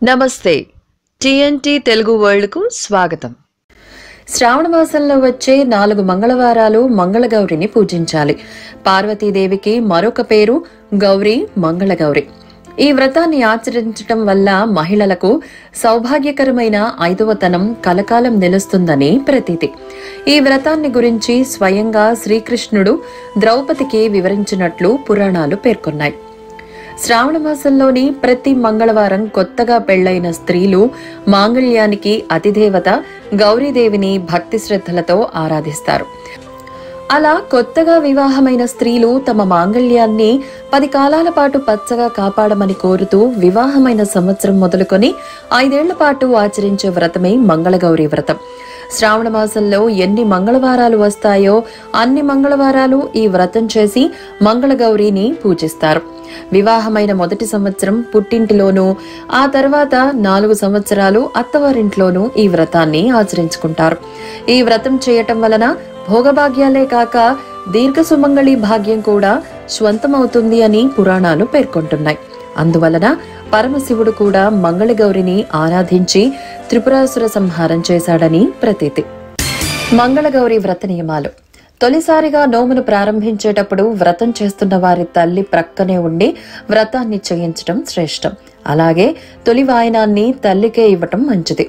నమస్తే TNT Telugu world కు స్వాగతం. శ్రావణ మాసంలో వచ్చే 4 మంగళవారాలు మంగళగౌరిని పూజించాలి. పార్వతీదేవికి మరొక పేరు గౌరీ, మంగళగౌరి. ఈ వ్రతాన్ని ఆచరించటం వల్ల మహిళలకు సౌభాగ్యకరమైన 5వతనం కలకాలం నిలుస్తుందని ప్రతీతి. ఈ వ్రతాన్ని గురించి స్వయంగా శ్రీకృష్ణుడు ద్రౌపదికి వివరించినట్లు పురాణాలు పేర్కొన్నాయి. శ్రావణ మాసంలోని ప్రతి మంగళవారం కొత్తగా పెళ్లైన స్త్రీలు మాంగళ్యానికి అతిదేవత గౌరీదేవిని భక్తి శ్రద్ధలతో ఆరాధిస్తారు. అలా కొత్తగా వివాహమైన స్త్రీలు తమ మాంగళ్యాన్ని 10 కాలాల పాటు పచ్చగా కాపాడమని కోరుతూ వివాహమైన సంవత్సరం మొదలుకొని 5 ఏళ్ల పాటు ఆచరించే వ్రతమే మంగళగౌరి వ్రతం. శ్రావణ మాసంలో ఎన్ని మంగళవారాలు వస్తాయో అన్ని మంగళవారాలు ఈ వ్రతం చేసి మంగళగౌరిని పూజిస్తారు. వివాహమైన మొదటి సంవత్సరం పుట్టింటిలోనూ, ఆ తర్వాత 4 సంవత్సరాలు అత్తవారింట్లోనూ ఈ వ్రతాన్ని ఆచరించుకుంటారు. ఈ వ్రతం చేయటం వలన భోగభాగ్యాలే కాక దీర్ఘ సుమంగళి భాగ్యం కూడా స్వంతమవుతుంది అని పురాణాలు పేర్కొంటున్నాయి. అందువలన పరమశివుడు కూడా మంగళగౌరిని ఆరాధించి త్రిపురాసుర సంహారం చేశాడని ప్రతీతి. మంగళగౌరి వ్రత నియమాలు. తొలిసారిగా నోమును ప్రారంభించేటప్పుడు వ్రతం చేస్తున్న వారి తల్లి ప్రక్కనే ఉండి వ్రతాన్ని చేయించడం శ్రేష్టం. అలాగే తొలి వాయనాన్ని తల్లికే ఇవ్వటం మంచిది.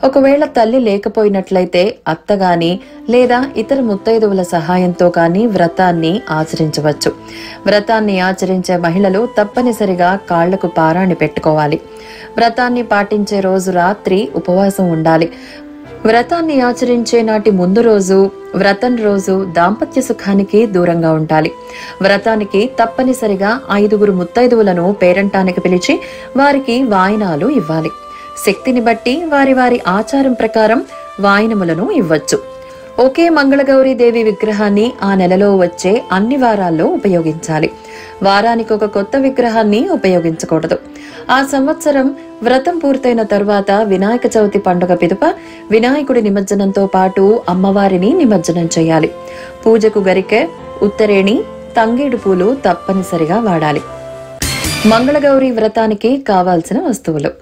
ఒకవేళ తల్లి లేకపోయినట్లయితే అత్తగాని లేదా ఇతర ముత్తైదువుల సహాయంతో కానీ వ్రతాన్ని ఆచరించవచ్చు. వ్రతాన్ని ఆచరించే మహిళలు తప్పనిసరిగా కాళ్లకు పారాణి పెట్టుకోవాలి. వ్రతాన్ని పాటించే రోజు రాత్రి ఉపవాసం ఉండాలి. వ్రతాన్ని ఆచరించే నాటి ముందు రోజు, వ్రతం రోజు దాంపత్య సుఖానికి దూరంగా ఉండాలి. వ్రతానికి తప్పనిసరిగా 5 ముత్తైదువులను పేరంటానికి పిలిచి వారికి వాయినాలు ఇవ్వాలి. శక్తిని బట్టి వారి వారి ఆచారం ప్రకారం వాయినములను ఇవ్వచ్చు. ఒకే మంగళగౌరీ దేవి విగ్రహాన్ని ఆ నెలలో వచ్చే అన్ని వారాల్లో ఉపయోగించాలి. వారానికి ఒక కొత్త విగ్రహాన్ని ఉపయోగించకూడదు. ఆ సంవత్సరం వ్రతం పూర్తయిన తరువాత వినాయక చవితి పండుగ పిదుప వినాయకుడి నిమజ్జనంతో పాటు అమ్మవారిని నిమజ్జనం చేయాలి. పూజకు గరికె, ఉత్తరేణి, తంగేడు పూలు తప్పనిసరిగా వాడాలి. మంగళగౌరి వ్రతానికి కావాల్సిన వస్తువులు: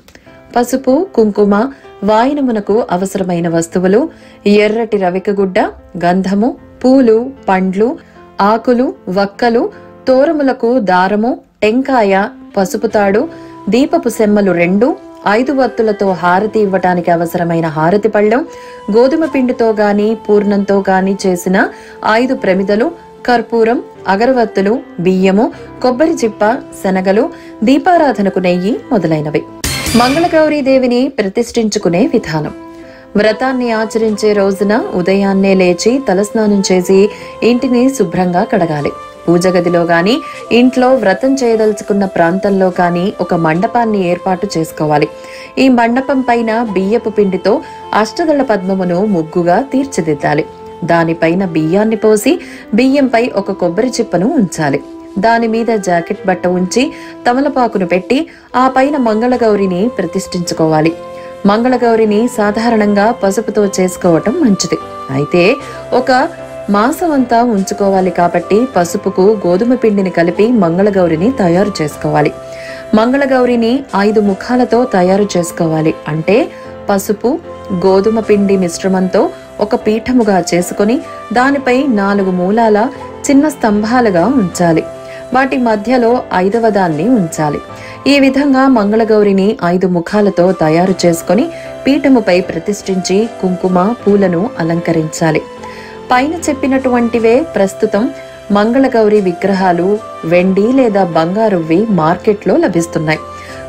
పసుపు, కుంకుమ, వాయినమునకు అవసరమైన వస్తువులు: ఎర్రటి రవికగుడ్డ, గంధము, పూలు, పండ్లు, ఆకులు, వక్కలు, తోరములకు దారము, టెంకాయ, పసుపు తాడు, దీపపు సెమ్మలు 2, 5 వత్తులతో హారతి ఇవ్వటానికి అవసరమైన హారతి పళ్ళెం, గోధుమ పిండితో గాని పూర్ణంతో గాని చేసిన 5 ప్రమిదలు, కర్పూరం, అగరవత్తులు, బియ్యము, కొబ్బరి చిప్ప, శనగలు, దీపారాధనకు నెయ్యి మొదలైనవి. మంగళగౌరీ దేవిని ప్రతిష్ఠించుకునే విధానం. వ్రతాన్ని ఆచరించే రోజున ఉదయాన్నే లేచి తలస్నానం చేసి ఇంటిని శుభ్రంగా కడగాలి. పూజ గదిలో గాని, ఇంట్లో వ్రతం చేయదలుచుకున్న ప్రాంతంలో కానీ ఒక మండపాన్ని ఏర్పాటు చేసుకోవాలి. ఈ మండపం పైన బియ్యపు పిండితో అష్టదళ పద్మమును ముగ్గుగా తీర్చిదిద్దాలి. దానిపైన బియ్యాన్ని పోసి బియ్యంపై ఒక కొబ్బరి చిప్పను ఉంచాలి. దాని మీద జాకెట్ బట్ట ఉంచి తమలపాకును పెట్టి ఆ పైన మంగళగౌరిని ప్రతిష్ఠించుకోవాలి. మంగళగౌరిని సాధారణంగా పసుపుతో చేసుకోవటం మంచిది. అయితే ఒక మాసమంతా ఉంచుకోవాలి కాబట్టి పసుపుకు గోధుమ పిండిని కలిపి మంగళగౌరిని తయారు చేసుకోవాలి. మంగళగౌరిని 5 ముఖాలతో తయారు చేసుకోవాలి. అంటే పసుపు, గోధుమ పిండి మిశ్రమంతో ఒక పీఠముగా చేసుకుని దానిపై 4 మూలాల చిన్న స్తంభాలుగా ఉంచాలి. వాటి మధ్యలో 5వ దాన్ని ఉంచాలి. ఈ విధంగా మంగళగౌరిని 5 ముఖాలతో తయారు చేసుకుని పీఠముపై ప్రతిష్ఠించి కుంకుమ, పూలను అలంకరించాలి. పైన చెప్పినటువంటివే ప్రస్తుతం మంగళగౌరి విగ్రహాలు వెండి లేదా బంగారువి మార్కెట్లో లభిస్తున్నాయి.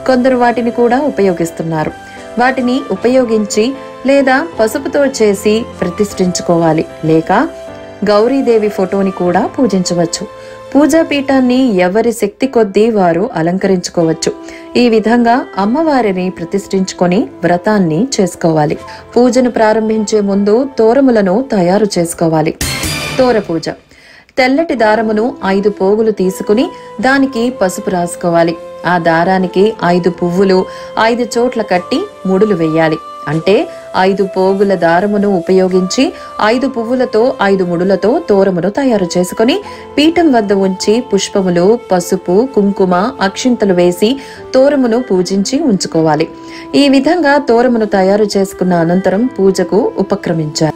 కొందరు వాటిని కూడా ఉపయోగిస్తున్నారు. వాటిని ఉపయోగించి లేదా పసుపుతో చేసి ప్రతిష్ఠించుకోవాలి. లేక గౌరీదేవి ఫోటోని కూడా పూజించవచ్చు. పూజా పీఠాన్ని ఎవరి శక్తి కొద్దీ వారు అలంకరించుకోవచ్చు. ఈ విధంగా అమ్మవారిని ప్రతిష్ఠించుకొని వ్రతాన్ని చేసుకోవాలి. పూజను ప్రారంభించే ముందు తోరములను తయారు చేసుకోవాలి. తోర పూజ. తెల్లటి దారమును 5 పోగులు తీసుకుని దానికి పసుపు రాసుకోవాలి. ఆ దారానికి 5 పువ్వులు 5 చోట్ల కట్టి ముడులు వేయాలి. అంటే 5 పోగుల దారమును ఉపయోగించి 5 పువ్వులతో 5 ముడులతో తోరమును తయారు చేసుకుని పీఠం వద్ద ఉంచి పుష్పములు, పసుపు, కుంకుమ, అక్షింతలు వేసి తోరమును పూజించి ఉంచుకోవాలి. ఈ విధంగా తోరమును తయారు చేసుకున్న అనంతరం పూజకు ఉపక్రమించారు.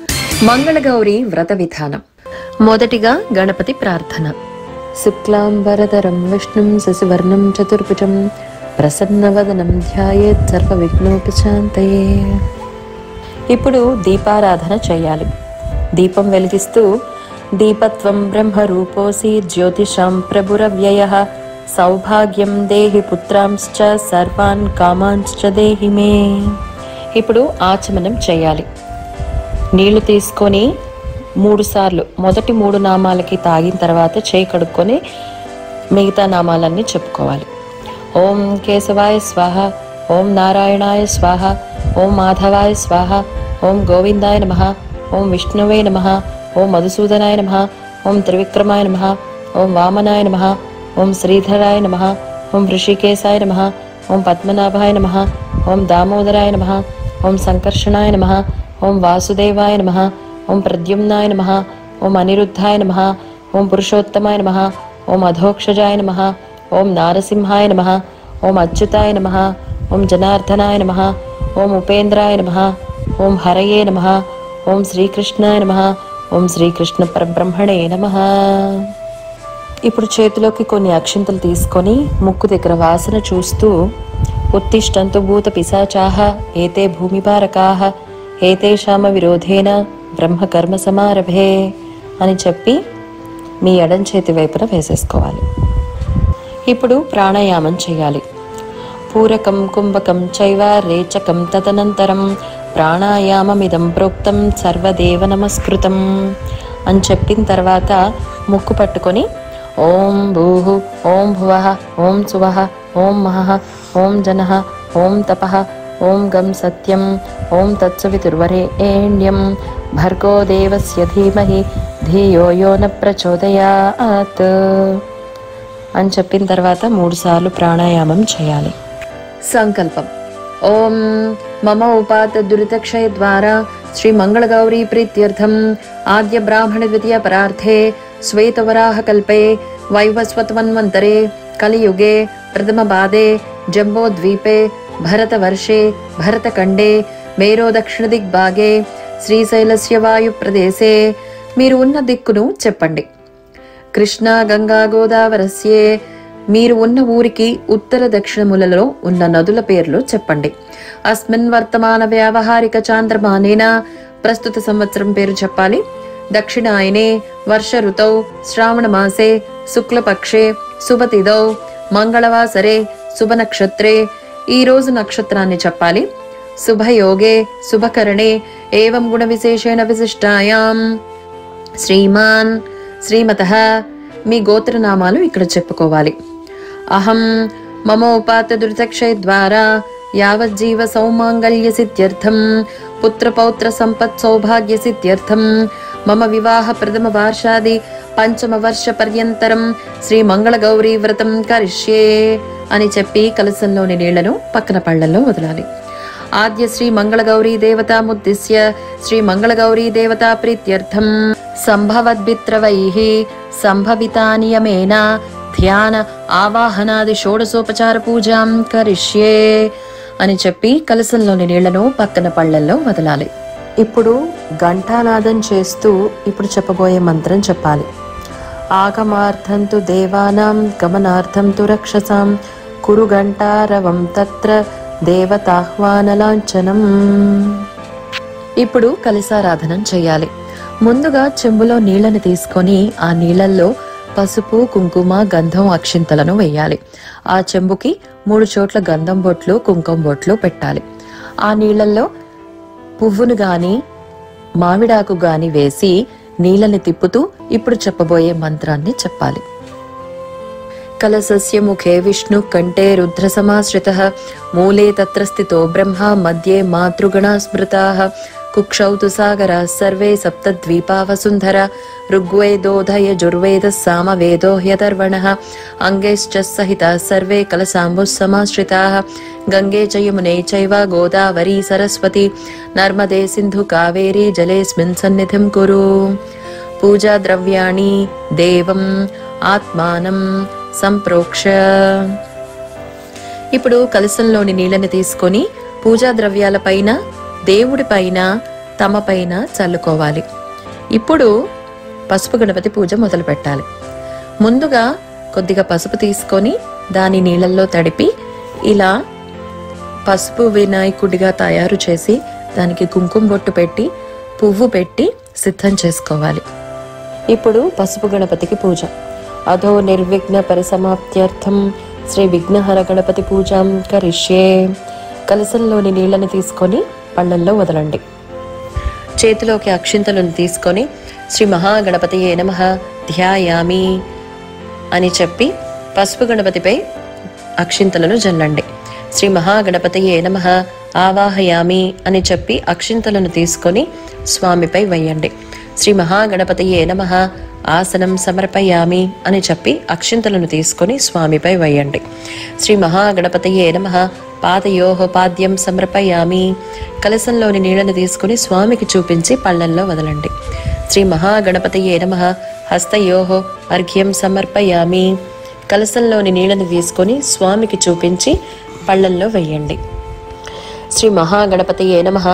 మంగళగౌరి వ్రత విధానం. మొదటిగా గణపతి ప్రార్థన. శుక్లాంబరధరం విష్ణుం శశివర్ణం చతుర్భుజం ప్రసన్నవదనం ధ్యాయేత్ సర్వ విఘ్నోపశాంతయే. ఇప్పుడు దీపారాధన చేయాలి. దీపం వెలిగిస్తూ దీపత్వం బ్రహ్మరూపోసి జ్యోతిషాం ప్రభురవ్యయః సౌభాగ్యం దేహి పుత్రాంశ్చ సర్వాన్ కామాంశ్చ దేహి మే. ఇప్పుడు ఆచమనం చేయాలి. నీళ్లు తీసుకొని 3 సార్లు మొదటి 3 నామాలకి తాగిన తర్వాత చేయి కడుక్కొని మిగతా నామాలన్నీ చెప్పుకోవాలి. ఓం కేశవాయ స్వాహ, ఓం నారాయణాయ స్వాహ, ఓం మాధవాయ స్వాహ, ఓం గోవిందాయ నమః, ఓం విష్ణువే నమః, ఓం మధుసూదనాయ నమః, ఓం త్రివిక్రమాయ నమః, ఓం వామనాయ నమః, ఓం శ్రీధరాయ నమః, ఓం ఋషికేశాయ నమః, ఓం పద్మనాభాయ నమః, ఓం దామోదరాయ నమః, ఓం సంకర్షణాయ నమః, ఓం వాసుదేవాయ నమః, ఓం ప్రద్యుమ్నాయ నమః, ఓం అనిరుద్ధాయ నమః, ఓం పురుషోత్తమాయ నమః, ఓం అధోక్షజాయ నమః, ఓం నారసింహాయ నమః, ఓం అచ్యుతాయ నమః, ఓం జనార్దనాయ నమః, ఓం ఉపేంద్రాయ నమః, ఓం హరయే నమః, ఓం శ్రీకృష్ణాయ నమః, ఓం శ్రీకృష్ణ పరబ్రహ్మణే నమః. ఇప్పుడు చేతిలోకి కొన్ని అక్షింతలు తీసుకొని ముక్కు దగ్గర వాసన చూస్తూ ఉత్తిష్టంతు భూత పిశాచాః ఏతే భూమిపారకాః ఏతేషామ విరోధేన బ్రహ్మకర్మ సమారభే అని చెప్పి మీ ఎడం చేతి వైపున వేసేసుకోవాలి. ఇప్పుడు ప్రాణాయామం చేయాలి. పూరకం కుంభకం చైవ రేచకం తదనంతరం ప్రాణాయామమిదం ప్రోక్తం సర్వదేవ నమస్కృతం అని చెప్పిన తర్వాత ముక్కు పట్టుకొని ఓం భూః, ఓం భువః, ఓం సువః, ఓం మహః, ఓం జనః, ఓం తపః, ఓం గం సత్యం, ఓం తత్సవితుర్వరేణ్యం భర్గో దేవస్య ధీమహి ధియో యో న ప్రచోదయాత్ అని చెప్పిన తర్వాత 3 సార్లు ప్రాణాయామం చేయాలి. సంకల్పం. ఓం మమ ఉపాత దురితక్షయ ద్వారా శ్రీ మంగళగౌరీ ప్రీత్యర్థం ఆద్య బ్రాహ్మణ ద్వితీయ పరార్థే శ్వేతవరాహ కల్పే వైవస్వతమన్వంతరే కలియుగే ప్రథమ పాదే జంబోద్వీపే భరతవర్షే భరతఖండే మేరో దక్షిణ దిగ్భాగే శ్రీశైలస్య వాయు ప్రదేశే. మీరు ఉన్న దిక్కును చెప్పండి. కృష్ణా గంగా గోదావరస్యే. మీరు ఉన్న ఊరికి ఉత్తర దక్షిణములలో ఉన్న నదుల పేర్లు చెప్పండి. అస్మిన్ వర్తమాన వ్యావహారిక చాంద్రమానేన. ప్రస్తుత సంవత్సరం పేరు చెప్పాలి. దక్షిణాయనే వర్ష ఋతౌ శ్రావణ మాసే శుక్లపక్షే శుభతిథౌ మంగళవాసరే శుభ నక్షత్రే. ఈ రోజు నక్షత్రాన్ని చెప్పాలి. శుభయోగే శుభకరణే ఏవం గుణ విశేషేణ విశిష్టాయాం శ్రీమాన్ శ్రీమతః. మీ గోత్రనామాలు ఇక్కడ చెప్పుకోవాలి. అహం మమోపాత దురితక్షయ ద్వారా యావజ్జీవ సౌమాంగల్య సిద్ధ్యర్థం పుత్రపౌత్ర సంపత్ సౌభాగ్య సిద్ధ్యర్థం మమ వివాహ ప్రథమ వార్షాది పంచమ వర్ష పర్యంతరం శ్రీ మంగళగౌరీ వ్రతం కరిష్యే అని చెప్పి కలశంలోని నీళ్లను పక్కన పళ్లలో వదలాలి. ఆద్య శ్రీ మంగళగౌరీ దేవతాముద్దిశ్య శ్రీ మంగళగౌరీ దేవతా ప్రీత్యర్థం సంభవద్భిత్రవైః సంభవితానియమేన ధ్యాన ఆవాహనాది షోడశోపచార పూజాం కరిష్యే అని చెప్పి కలశంలోని నీళ్లను పక్కన పళ్లల్లో వదలాలి. ఇప్పుడు ఘంటానాదం చేస్తూ ఇప్పుడు చెప్పబోయే మంత్రం చెప్పాలి. ఆగమార్థం తు దేవానాం గమనార్థం తు రక్షసాం కురు ఘంటారవం తత్ర దేవతాహ్వానలాంఛనం. ఇప్పుడు కలశారాధనం చేయాలి. ముందుగా చెంబులో నీళ్లను తీసుకొని ఆ నీళ్లలో పసుపు, కుంకుమ, గంధం, అక్షింతలను వేయాలి. ఆ చెంబుకి 3 చోట్ల గంధం బొట్లు, కుంకుమ బొట్లు పెట్టాలి. ఆ నీళ్లలో పువ్వును గాని మామిడాకు గాని వేసి నీళ్ళని తిప్పుతూ ఇప్పుడు చెప్పబోయే మంత్రాన్ని చెప్పాలి. కలశస్య ముఖే విష్ణు కంఠే రుద్ర సమాశ్రితః మూలే తత్ర స్థితో బ్రహ్మ మధ్యే మాతృగణా స్మృతాః కుక్షౌ తు సాగర సర్వే సప్తద్వీపా వసుంధర ఋగ్వేదోధయ జుర్వేద సామవేదో హ్యధర్వణః అంగైశ్చ సహిత సర్వే కలశాంబుః సమాశ్రితాః గంగే చ యమునే చైవ గోదావరీ సరస్వతి నర్మదే సింధు కావేరీ జలేస్మిన్ సన్నిధిం కురు. పూజా ద్రవ్యాణి దేవం ఆత్మానం సంప్రోక్ష. ఇప్పుడు కలశంలోని నీళ్ళని తీసుకొని పూజా ద్రవ్యాల పైన, దేవుడి పైన, తమ పైన చల్లుకోవాలి. ఇప్పుడు పసుపు గణపతి పూజ మొదలు పెట్టాలి. ముందుగా కొద్దిగా పసుపు తీసుకొని దాని నీళ్ళల్లో తడిపి ఇలా పసుపు వినాయకుడిగా తయారు చేసి దానికి కుంకుమ బొట్టు పెట్టి పువ్వు పెట్టి సిద్ధం చేసుకోవాలి. ఇప్పుడు పసుపు గణపతికి పూజ. అధో నిర్విఘ్న పరిసమాప్త్యర్థం శ్రీ విఘ్నహర గణపతి పూజాం కరిష్యే. కలశంలోని నీళ్లను తీసుకొని పళ్ళల్లో వదలండి. చేతిలోకి అక్షింతలను తీసుకొని శ్రీ మహాగణపతియే నమః ధ్యాయామి అని చెప్పి పసుపు గణపతిపై అక్షింతలను జల్లండి. శ్రీ మహాగణపతియే నమః ఆవాహయామి అని చెప్పి అక్షింతలను తీసుకొని స్వామిపై వేయండి. శ్రీ మహాగణపతియే నమః ఆసనం సమర్పయామి అని చెప్పి అక్షింతలను తీసుకొని స్వామిపై వేయండి. శ్రీ మహాగణపతియే నమః పాదయోః పాద్యం సమర్పయామి. కలశంలోని నీళ్లను తీసుకుని స్వామికి చూపించి పళ్ళల్లో వదలండి. శ్రీ మహాగణపతియే నమః హస్తయోః అర్ఘ్యం సమర్పయామి. కలశంలోని నీళ్లను తీసుకొని స్వామికి చూపించి పళ్ళల్లో వేయండి. శ్రీ మహాగణపతియే నమః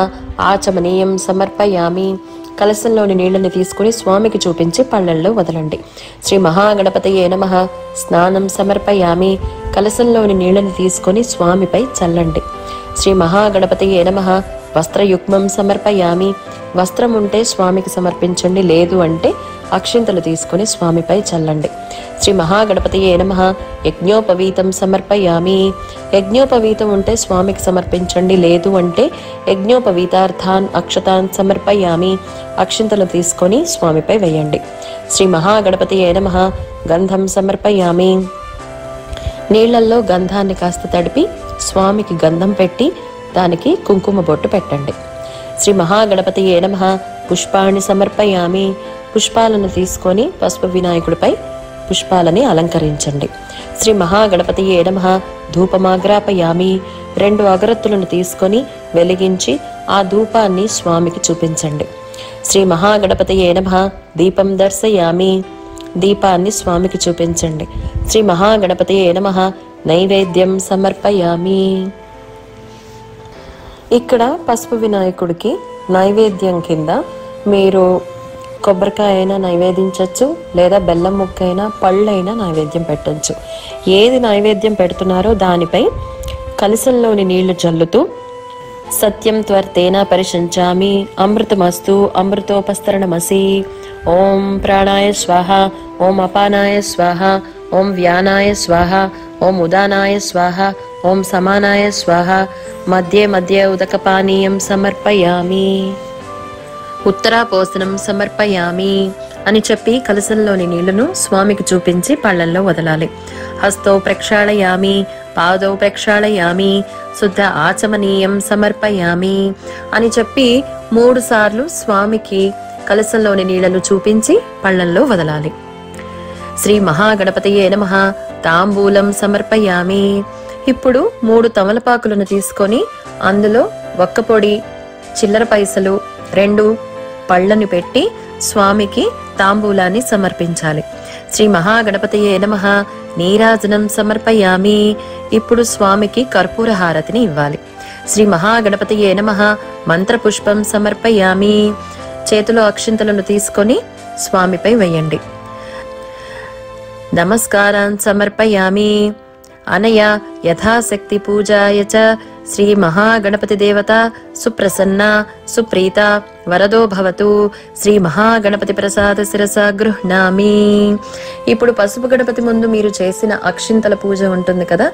ఆచమనీయం సమర్పయామి. కలశంలోని నీళ్లను తీసుకుని స్వామికి చూపించి పళ్ళల్లో వదలండి. శ్రీ మహాగణపతియే నమః స్నానం సమర్పయామి. కలశంలోని నీళ్లను తీసుకొని స్వామిపై చల్లండి. శ్రీ మహాగణపతియే నమః వస్త్రయుగ్మం సమర్పయామి. వస్త్రం ఉంటే స్వామికి సమర్పించండి, లేదు అంటే అక్షింతలు తీసుకొని స్వామిపై చల్లండి. శ్రీ మహాగణపతియే నమః యజ్ఞోపవీతం సమర్పయామి. యజ్ఞోపవీతం ఉంటే స్వామికి సమర్పించండి, లేదు అంటే యజ్ఞోపవీతార్థాన్ అక్షతాన్ సమర్పయామి. అక్షింతలు తీసుకొని స్వామిపై వేయండి. శ్రీ మహాగణపతియే నమః గంధం సమర్పయామి. నీళ్లల్లో గంధాన్ని కాస్త తడిపి స్వామికి గంధం పెట్టి దానికి కుంకుమ బొట్టు పెట్టండి. శ్రీ మహాగణపతియే నమః పుష్పాన్ని సమర్పయామి. పుష్పాలను తీసుకొని పసుపు వినాయకుడిపై పుష్పాలని అలంకరించండి. శ్రీ మహాగణపతియే నమః ధూపమాగ్రాపయామి. 2 అగరత్తులను తీసుకొని వెలిగించి ఆ ధూపాన్ని స్వామికి చూపించండి. శ్రీ మహాగణపతియే నమః దీపం దర్శయామి. దీపాన్ని స్వామికి చూపించండి. శ్రీ మహాగణపతియే నమః నైవేద్యం సమర్పయామి. ఇక్కడ పసుపు వినాయకుడికి నైవేద్యం కింద మీరు కొబ్బరికాయ అయినా నైవేదించవచ్చు, లేదా బెల్లం ముక్క అయినా పళ్ళైనా నైవేద్యం పెట్టచ్చు. ఏది నైవేద్యం పెడుతున్నారో దానిపై కలశంలోని నీళ్లు జల్లుతూ సత్యం త్వర్తేన పరిశంచామి అమృతమస్తు అమృతోపస్తరణమసి. ఓం ప్రాణాయ స్వాహ, ఓం అపానాయ స్వాహ, ఓం వ్యానాయ స్వాహ, ఓం ఉదానాయ స్వాహ, ఓం సమానాయ స్వాహ. మధ్య మధ్య ఉదకపానీయం సమర్పయామి. ఉత్తరాపోసనం సమర్పయామి అని చెప్పి కలశంలోని నీళ్లను స్వామికి చూపించి పళ్ళల్లో వదలాలి. హస్తో ప్రక్షాళయామి, పాదౌ ప్రక్షాళయామి, శుద్ధ ఆచమనీయం సమర్పయామి అని చెప్పి 3 సార్లు స్వామికి కలశంలోని నీళ్లను చూపించి పళ్ళల్లో వదలాలి. శ్రీ మహాగణపతియే నమః తాంబూలం సమర్పయామి. ఇప్పుడు 3 తమలపాకులను తీసుకొని అందులో ఒక్కపొడి, చిల్లర పైసలు, 2 పళ్ళని పెట్టి స్వామికి తాంబూలాన్ని సమర్పించాలి. శ్రీ మహాగణపతియే నమః నీరాజనం సమర్పయామి. ఇప్పుడు స్వామికి కర్పూర హారతిని ఇవ్వాలి. శ్రీ మహాగణపతియే నమః మంత్రపుష్పం సమర్పయామి. చేతిలో అక్షింతలను తీసుకొని స్వామిపై వేయండి. నమస్కారాన్ సమర్పయామి. అనయా యథాశక్తి పూజాయ చ శ్రీ మహాగణపతి దేవత సుప్రసన్న సుప్రీత వరదో భవతు. శ్రీ మహాగణపతి ప్రసాద శిరస గృహ్ణామి. ఇప్పుడు పసుపు గణపతి ముందు మీరు చేసిన అక్షింతల పూజ ఉంటుంది కదా,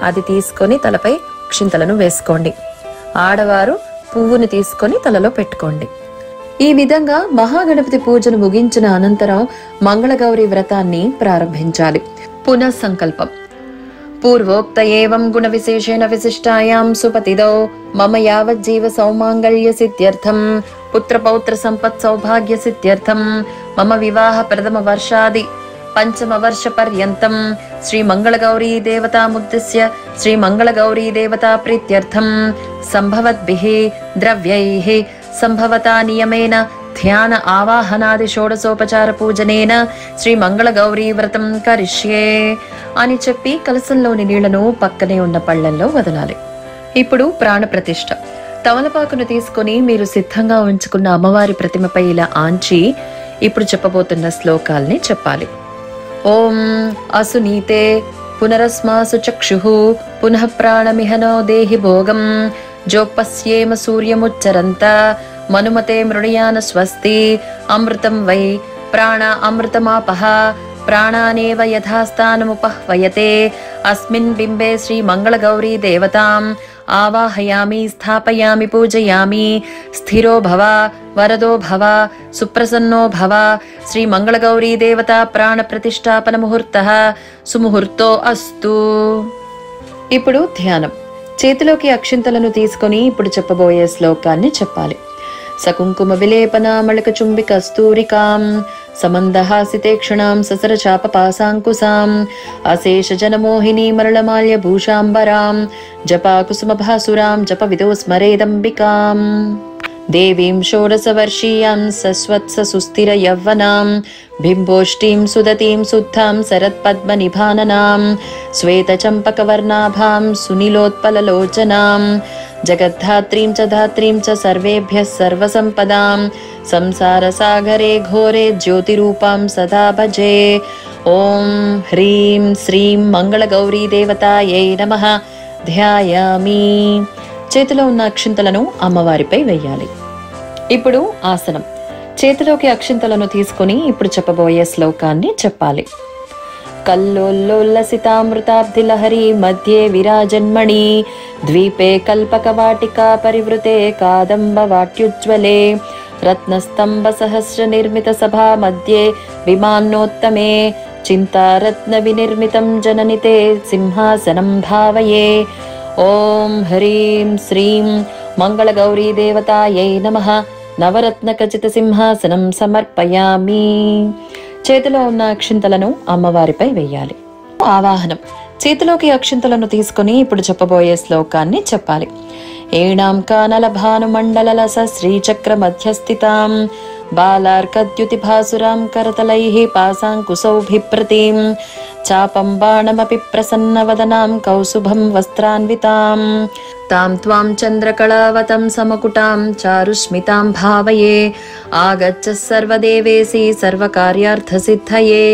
అది తీసుకొని తలపై అక్షింతలను వేసుకోండి. ఆడవారు పువ్వుని తీసుకొని తలలో పెట్టుకోండి. ఈ విధంగా మహాగణపతి పూజను ముగించిన అనంతరం మంగళగౌరి వ్రతాన్ని ప్రారంభించాలి. పునః సంకల్పం. పూర్వోక్త ఏవం గుణ విశేషేణ విశిష్టాయాం సుపతిదో మమ యావజ్జీవ సౌమాంగళ్య సిద్ధ్యర్థం పుత్ర పౌత్ర సంపత్ సౌభాగ్య సిద్ధ్యర్థం మమ వివాహ ప్రథమ వర్షాది పంచమ వర్ష పర్యంతం శ్రీ మంగళగౌరీ దేవతాముద్దిశ్య శ్రీ మంగళగౌరీ దేవతా ప్రీత్యర్థం సంభవద్భిః ద్రవ్యైః సంభవతా నియమేన ధ్యాన ఆవాహనాది షోడశోపచార పూజనేన శ్రీ మంగళగౌరీ వ్రతం కరిష్యే అని చెప్పి కలశంలోని నీళ్లను పక్కనే ఉన్న పళ్ళల్లో వదలాలి. ఇప్పుడు ప్రాణప్రతిష్ఠ. తమలపాకును తీసుకుని మీరు సిద్ధంగా ఉంచుకున్న అమ్మవారి ప్రతిమపై ఇలా ఆంచి ఇప్పుడు చెప్పబోతున్న శ్లోకాల్ని చెప్పాలి. ఓం అసునీతే పునరస్మాసు చక్షుః పునః ప్రాణమిహనో దేహి భోగం జోపస్యేమ సూర్యముచ్చరంత మనుమతే మృణయాన స్వస్తి అమృతం వై ప్రాణ అమృతమాపః ప్రాణానేవ యథాస్థానముపహ్వయతే అస్మిన్ బింబే శ్రీ మంగళగౌరీ దేవతాం ఆవాహయామి స్థాపయామి పూజయామి స్థిరో భవ వరదో భవ సుప్రసన్నో భవ శ్రీ మంగళగౌరీ దేవతా ప్రాణ ప్రతిష్టాపన ముహూర్తః సుముహూర్తో అస్తు. ఇప్పుడు ధ్యానం. చేతిలోకి అక్షింతలను తీసుకొని ఇప్పుడు చెప్పబోయే శ్లోకాన్ని చెప్పాలి. సకుంకుమ విలేపనామళక చుంబి కస్తూరికాం సమందహాసితే క్షణాం ససర చాప పాసాంకుశాం అశేష జనమోహిని మరళమాల్య భూషాంబరాం జపాకుసుమ భాసురాం జప విదో స్మరేదంబికాం దేవీం షోడశవర్షీయాం సస్వత్స సుస్థిర యవ్వనాం బింబోష్టీం సుదతీం శుద్ధాం శరత్పద్మ నిభాననాం శ్వేత చంపకవర్ణాభాం సునీలోత్పలలోచనాం జగద్ధాత్రీం చ ధాత్రీం చ సర్వేభ్యః సర్వసంపదాం సంసార సాగరే ఘోరే జ్యోతిరూపాం సదా భజే. ఓం హ్రీం శ్రీం మంగళగౌరీ దేవతాయై నమః. ధ్యాయామి. చేతిలో ఉన్న అక్షింతలను అమ్మవారిపై వేయాలి. ఇప్పుడు ఆసనం. చేతిలోకి అక్షింతలను తీసుకుని ఇప్పుడు చెప్పబోయే శ్లోకాన్ని చెప్పాలి. కల్లోల్లోల్లసితామృతాబ్ధిలహరి మధ్యే విరాజన్మణి ద్వీపే కల్పకవాటికా పరివృతే కాదంబవాట్యుజ్వలే రత్నస్తంభ సహస్ర నిర్మిత సభా మధ్యే విమానోత్తమే చింతారత్న వినిర్మితం జననితే సింహాసనం భావయే. ఓం హ్రీం శ్రీం మంగళగౌరీ దేవతాయై నమః. నవరత్న ఖచిత సింహాసనం సమర్పయామి. చేతిలో ఉన్న అక్షింతలను అమ్మవారిపై వేయాలి. ఆవాహనం. చేతిలోకి అక్షింతలను తీసుకుని ఇప్పుడు చెప్పబోయే శ్లోకాన్ని చెప్పాలి. ఏణాం కానల భానుమండలలస శ్రీచక్ర మధ్యస్థితాం బాలార్కద్యుతి భాసురాం కరతలైః పాసాంకుశౌభిప్రతిం చాపం బాణమపి ప్రసన్నవదనాం కౌసుభం వస్త్రాన్వితాం తాం త్వాం చంద్రకళావతం సమకుటాం చారుస్మితాం భావయే. ఆగచ్చ సర్వదేవేసి సర్వకార్యార్థ సిద్ధయే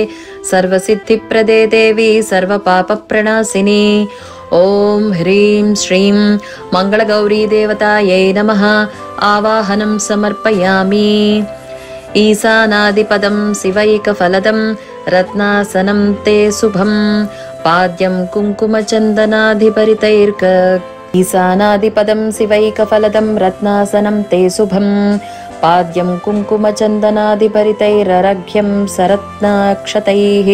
సర్వసిద్ధిప్రదే దేవి సర్వపాప ప్రణాశిని. ఓం హ్రీం శ్రీం మంగళగౌరీ దేవతాయై నమః. ఆవాహనం సమర్పయామి. ఈశానాదిపదం శివైకఫలదం రత్నాసనం తే శుభం పాద్యం కుంకుమచందనాధిపరితైర్క ఈశానాదిపదం శివైకఫలదం రత్నాసనం తే శుభం పాద్యం కుంకుమచందనాధిపరితైరరఘ్యం సరత్నాక్షతైః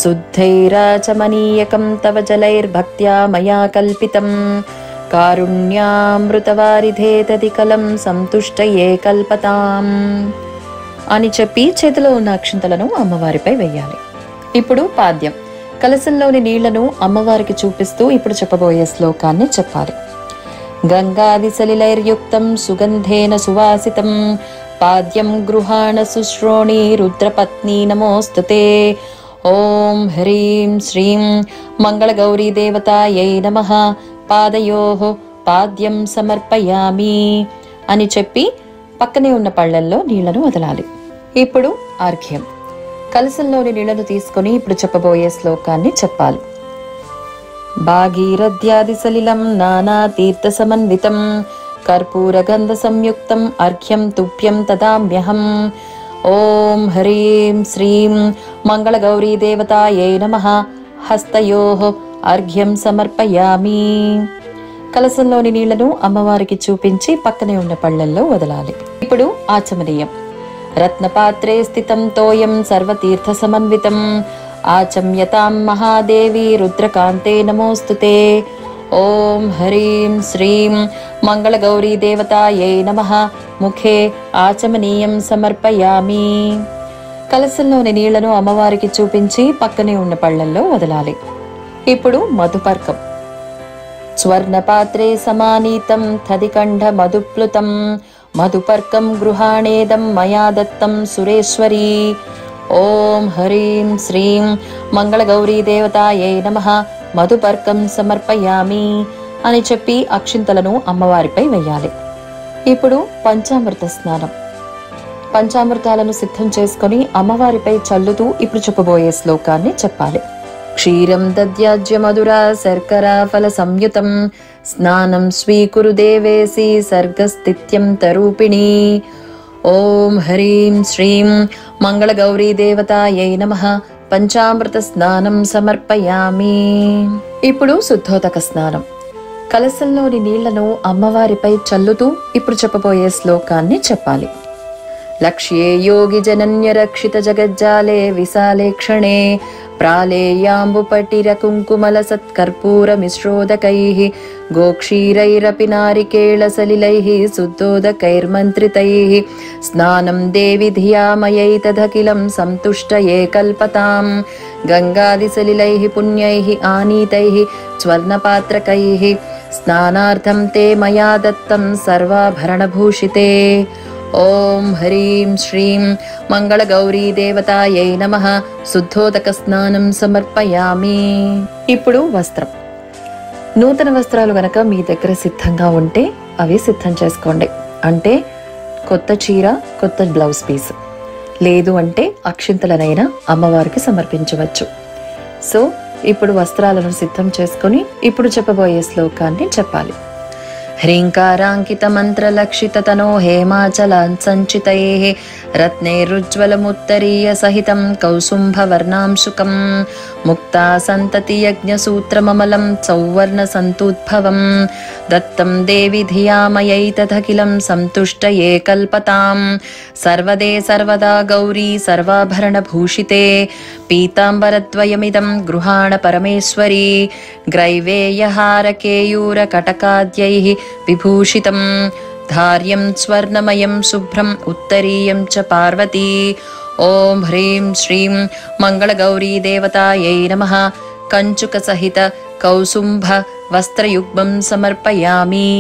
శుద్ధైరాచమనీయకం తవ జలైర్భక్త్యా మయా కల్పితం కారుణ్యామృతవారిధే తదికలం సంతుష్టయే కల్పతాం అని చెప్పి చేతిలో ఉన్న అక్షింతలను అమ్మవారిపై వేయాలి. ఇప్పుడు పాద్యం. కలశంలోని నీళ్లను అమ్మవారికి చూపిస్తూ ఇప్పుడు చెప్పబోయే శ్లోకాన్ని చెప్పాలి. గంగాది సలిలైర్యుక్తం సుగంధేన సువాసితం పాద్యం గృహాణ శుశ్రోణి రుద్రపత్ని నమోస్తుతే. ఓం హ్రీం శ్రీం మంగళగౌరీ దేవతాయై నమః. పాదయోః పాద్యం సమర్పయామి అని చెప్పి పక్కనే ఉన్న పళ్ళల్లో నీళ్లను వదలాలి. ఇప్పుడు అర్ఘ్యం. కలశంలోని నీళ్లను తీసుకుని ఇప్పుడు చెప్పబోయే శ్లోకాన్ని చెప్పాలి. భాగీరథ్యాది సలిలం నానా తీర్థ సమన్వితం కర్పూర గంధ సంయుక్తం అర్ఘ్యం తుభ్యం తదామ్యహం. ఓం హ్రీం శ్రీం మంగళగౌరీ దేవతాయై నమః. హస్తయోః అర్ఘ్యం సమర్పయామి. కలశంలోని నీళ్లను అమ్మవారికి చూపించి పక్కనే ఉన్న పళ్ళల్లో వదలాలి. ఇప్పుడు ఆచమనీయం. రత్నపాత్రే స్థితం తోయం సర్వతీర్థ సమన్వితం ఆచమ్యతాం మహాదేవి రుద్రకాంతే నమోస్తుతే. ఓం హ్రీం శ్రీం మంగళగౌరీ దేవతాయై నమః. ముఖే ఆచమనీయం సమర్పయామి. కలశంలోని నీళ్లను అమ్మవారికి చూపించి పక్కనే ఉన్న పళ్లల్లో వదలాలి. ఇప్పుడు మధుపర్కం. స్వర్ణపాత్రే సమానీతం తదికంఠ మధుప్లుతం మధుపర్కం గృహాణేదం మయా దత్తం సురేశ్వరీ. ఓం హ్రీం శ్రీం మంగళగౌరీ దేవతాయై నమః. మధుపర్కం సమర్పయామి అని చెప్పి అక్షింతలను అమ్మవారిపై వెయ్యాలి. ఇప్పుడు పంచామృత స్నానం. పంచామృతాలను సిద్ధం చేసుకుని అమ్మవారిపై చల్లుతూ ఇప్పుడు చెప్పబోయే శ్లోకాన్ని చెప్పాలి. క్షీరం దద్యాజ్య మధుర శర్కరా ఫల సంయుతం స్నానం స్వీకురు దేవేసి సర్గస్థిత్యం తరూపిణి. ఓం హ్రీం శ్రీం మంగళగౌరీ దేవతాయై నమః. పంచామృత స్నానం సమర్పయామి. ఇప్పుడు శుద్ధోదక స్నానం. కలశంలోని నీళ్లను అమ్మవారిపై చల్లుతూ ఇప్పుడు చెప్పబోయే శ్లోకాన్ని చెప్పాలి. లక్ష్యే యోగి జనన్య రక్షిత జగజ్జాలే విశాలే క్షణే ప్రాళేయాంబుపటిర కుంకుమల సత్కర్పూర మిశ్రోదకైః గోక్షీరైరపి నారికేళ సలిలైః శుద్ధోదకైర్మంత్రితైః స్నానం దేవి ధియామయై తదఖిలం సంతుష్టయే కల్పతాం గంగాది సలిలైః పుణ్యైః ఆనీతైః స్వర్ణపాత్రకైః స్నానార్థం తే మయా దత్తం సర్వాభరణభూషితే. ఓం హ్రీం శ్రీం మంగళగౌరీ దేవతాయై నమః. శుద్ధోదక స్నానం సమర్పయామి. ఇప్పుడు వస్త్రం. నూతన వస్త్రాలు గనక మీ దగ్గర సిద్ధంగా ఉంటే అవి సిద్ధం చేసుకోండి. అంటే కొత్త చీర, కొత్త బ్లౌజ్ పీస్. లేదు అంటే అక్షింతలనైనా అమ్మవారికి సమర్పించవచ్చు. సో ఇప్పుడు వస్త్రాలను సిద్ధం చేసుకుని ఇప్పుడు చెప్పబోయే శ్లోకాన్ని చెప్పాలి. హ్రీంకారాంకిత మంత్రలక్షిత తనో హేమాచలాన్ సంచితైః రత్నైరుజ్వలముత్తరీయ సహితం కౌసుంభవర్ణాంశుకం ముక్తా సంతతి యజ్ఞసూత్రమమలం సౌవర్ణ సంతుద్భవం దత్తం దేవి ధియామయై తదఖిలం సంతుష్టయే కల్పతాం సర్వదే సర్వదా గౌరీ సర్వాభరణభూషితే పీతాంబరద్వయమిదం గృహాణ పరమేశ్వరీ గ్రైవేయహారకేయూర కటకాద్యైః విభూషితం ధార్యం స్వర్ణమయం శుభ్రం ఉత్తరీయం చ పార్వతీ. ఓం హ్రీం శ్రీం మంగళగౌరీ దేవతాయై నమః. కంచుక సహిత కౌసుంభ వస్త్రయుగ్మం సమర్పయామి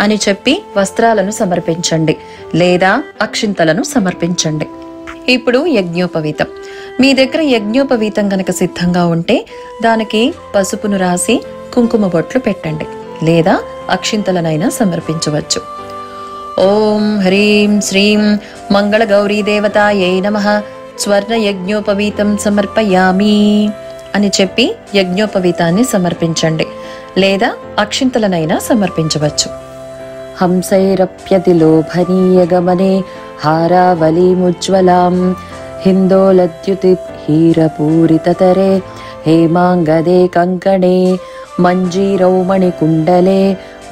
అని చెప్పి వస్త్రాలను సమర్పించండి లేదా అక్షింతలను సమర్పించండి. ఇప్పుడు యజ్ఞోపవీతం. మీ దగ్గర యజ్ఞోపవీతం గనక సిద్ధంగా ఉంటే దానికి పసుపును రాసి కుంకుమ బొట్లు పెట్టండి లేదా అక్షింతలనైనా సమర్పించవచ్చు. ఓం హ్రీం శ్రీం మంగళగౌరీ దేవతాయై నమః. స్వర్ణ యజ్ఞోపవీతం సమర్పయామి అని చెప్పి యజ్ఞోపవీతాన్ని సమర్పించండి లేదా అక్షింతలనైనా సమర్పించవచ్చు. హంసైరప్యతి లోభనీయ గమనే హారావలీముజ్వలాం హిందోలద్యుతి హీరపూరితతరే హేమాంగదే కంకణే మంజీరౌమణి కుండలే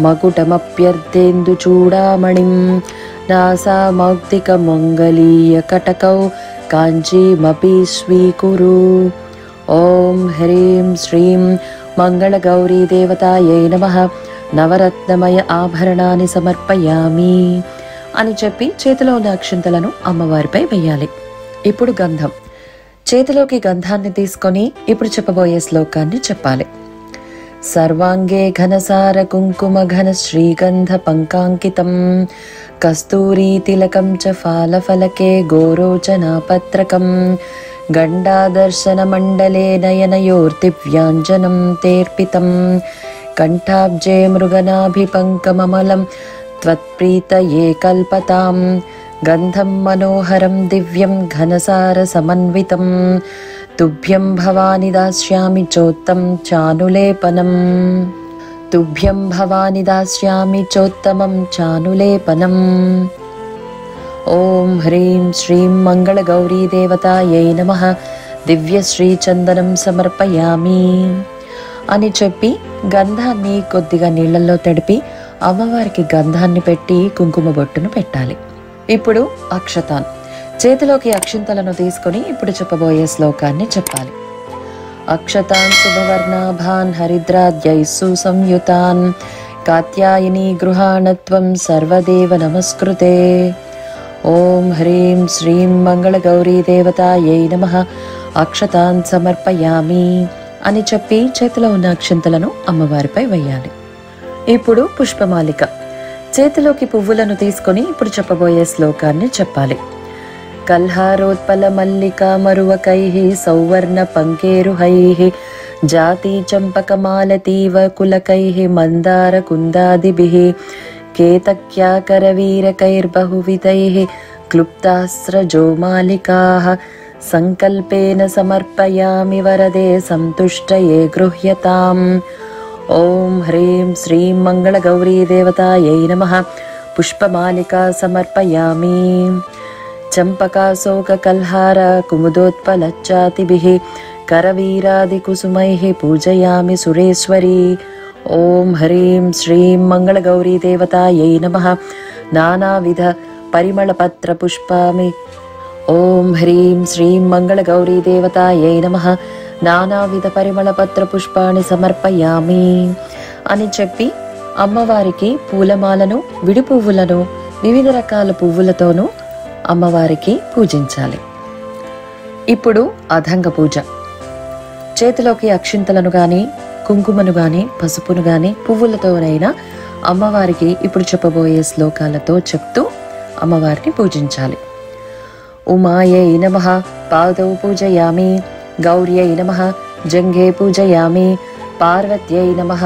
మకుటమప్యర్ధేందు చూడామణిం నాసామౌక్తిక మంగళీయ కటకౌ కాంచీమపి స్వీకురు. ఓం హ్రీం శ్రీం మంగళగౌరీ దేవతాయై నమః. నవరత్నమయ ఆభరణాన్ని సమర్పయామి అని చెప్పి చేతిలో ఉన్న అక్షింతలను అమ్మవారిపై వెయ్యాలి. ఇప్పుడు గంధం. చేతిలోకి గంధాన్ని తీసుకొని ఇప్పుడు చెప్పబోయే శ్లోకాన్ని చెప్పాలి. సర్వాంగే ఘనసార కుంకుమ ఘన శ్రీగంధ పంకాంకితం కస్తూరీ తిలకం చ ఫాలఫలకే గోరోచనాపత్రకం గండాదర్శన మండలే నయనయోర్దివ్యాంజనం తేర్పితం కంఠాబ్జే మృగనాభిపంకమమలం త్వత్ప్రీతయే కల్పతాం గంధం మనోహరం దివ్యం ఘనసార సమన్వితం తుభ్యం భవాని దాస్యామి చోత్తం చానులేపనం తుభ్యం భవాని దాస్యామి చోత్తమం చానులేపనం. ఓం హ్రీం శ్రీం మంగళగౌరీ దేవతాయై నమః. దివ్యశ్రీ చందనం సమర్పయామి అని చెప్పి గంధాన్ని కొద్దిగా నీళ్లలో తడిపి అమ్మవారికి గంధాన్ని పెట్టి కుంకుమ బొట్టును పెట్టాలి. ఇప్పుడు అక్షతాన్. చేతిలోకి అక్షింతలను తీసుకొని ఇప్పుడు చెప్పబోయే శ్లోకాన్ని చెప్పాలి. అక్షతాన్ శుభవర్ణాభాన్ హరిద్రాద్యైః సుసంయుతాన్ కాత్యాయని గృహాణత్వం సర్వదేవ నమస్కృతే. ఓం హ్రీం శ్రీం మంగళగౌరీ దేవతాయై నమః అక్షతాన్ సమర్పయామి అని చెప్పి చేతిలో ఉన్న అక్షింతలను అమ్మవారిపై వేయాలి. ఇప్పుడు పుష్పమాలిక. చేతిలోకి పువ్వులను తీసుకొని ఇప్పుడు చెప్పబోయే శ్లోకాన్ని చెప్పాలి. కల్హారోత్పల మల్లికా మరువకైః సౌవర్ణ పంకేరుహైః జాతి చంపకమాలతీవ కులకైః మందార కుందాదిభిః కేతక్యాకరవీరకైర్బహువిధైః క్లుప్తాస్రజోమాలికాః సంకల్పేన సమర్పయామి వరదే సంతుష్టయే గృహ్యతాం. ఓం హ్రీం శ్రీం మంగళగౌరీ దేవతాయై నమః పుష్పమాలికా సమర్పయామి. చంపకాశోక కల్హార కుముదోత్పలచ్చాతిభిః కరవీరాదికుసుమైః పూజయామి సురేశ్వరీ. ఓం హ్రీం శ్రీం మంగళగౌరీ దేవతాయై నమః నానావిధ పరిమళపత్ర పుష్పామి. ఓం హ్రీం శ్రీం మంగళగౌరీ దేవతాయై నమః నానావిధ పరిమళపత్ర పుష్పాన్ని సమర్పయామి అని చెప్పి అమ్మవారికి పూలమాలను, విడి పువ్వులను, వివిధ రకాల పువ్వులతోనూ అమ్మవారికి పూజించాలి. ఇప్పుడు అధంగ పూజ. చేతిలోకి అక్షింతలను గాని, కుంకుమను గాని, పసుపును గాని, పువ్వులతోనైనా అమ్మవారికి ఇప్పుడు చెప్పబోయే శ్లోకాలతో చెప్తూ అమ్మవారిని పూజించాలి. ఉమాయై నమః పాదౌ పూజయామి. గౌర్యై నమః జంఘే పూజయామి. పార్వత్యై నమః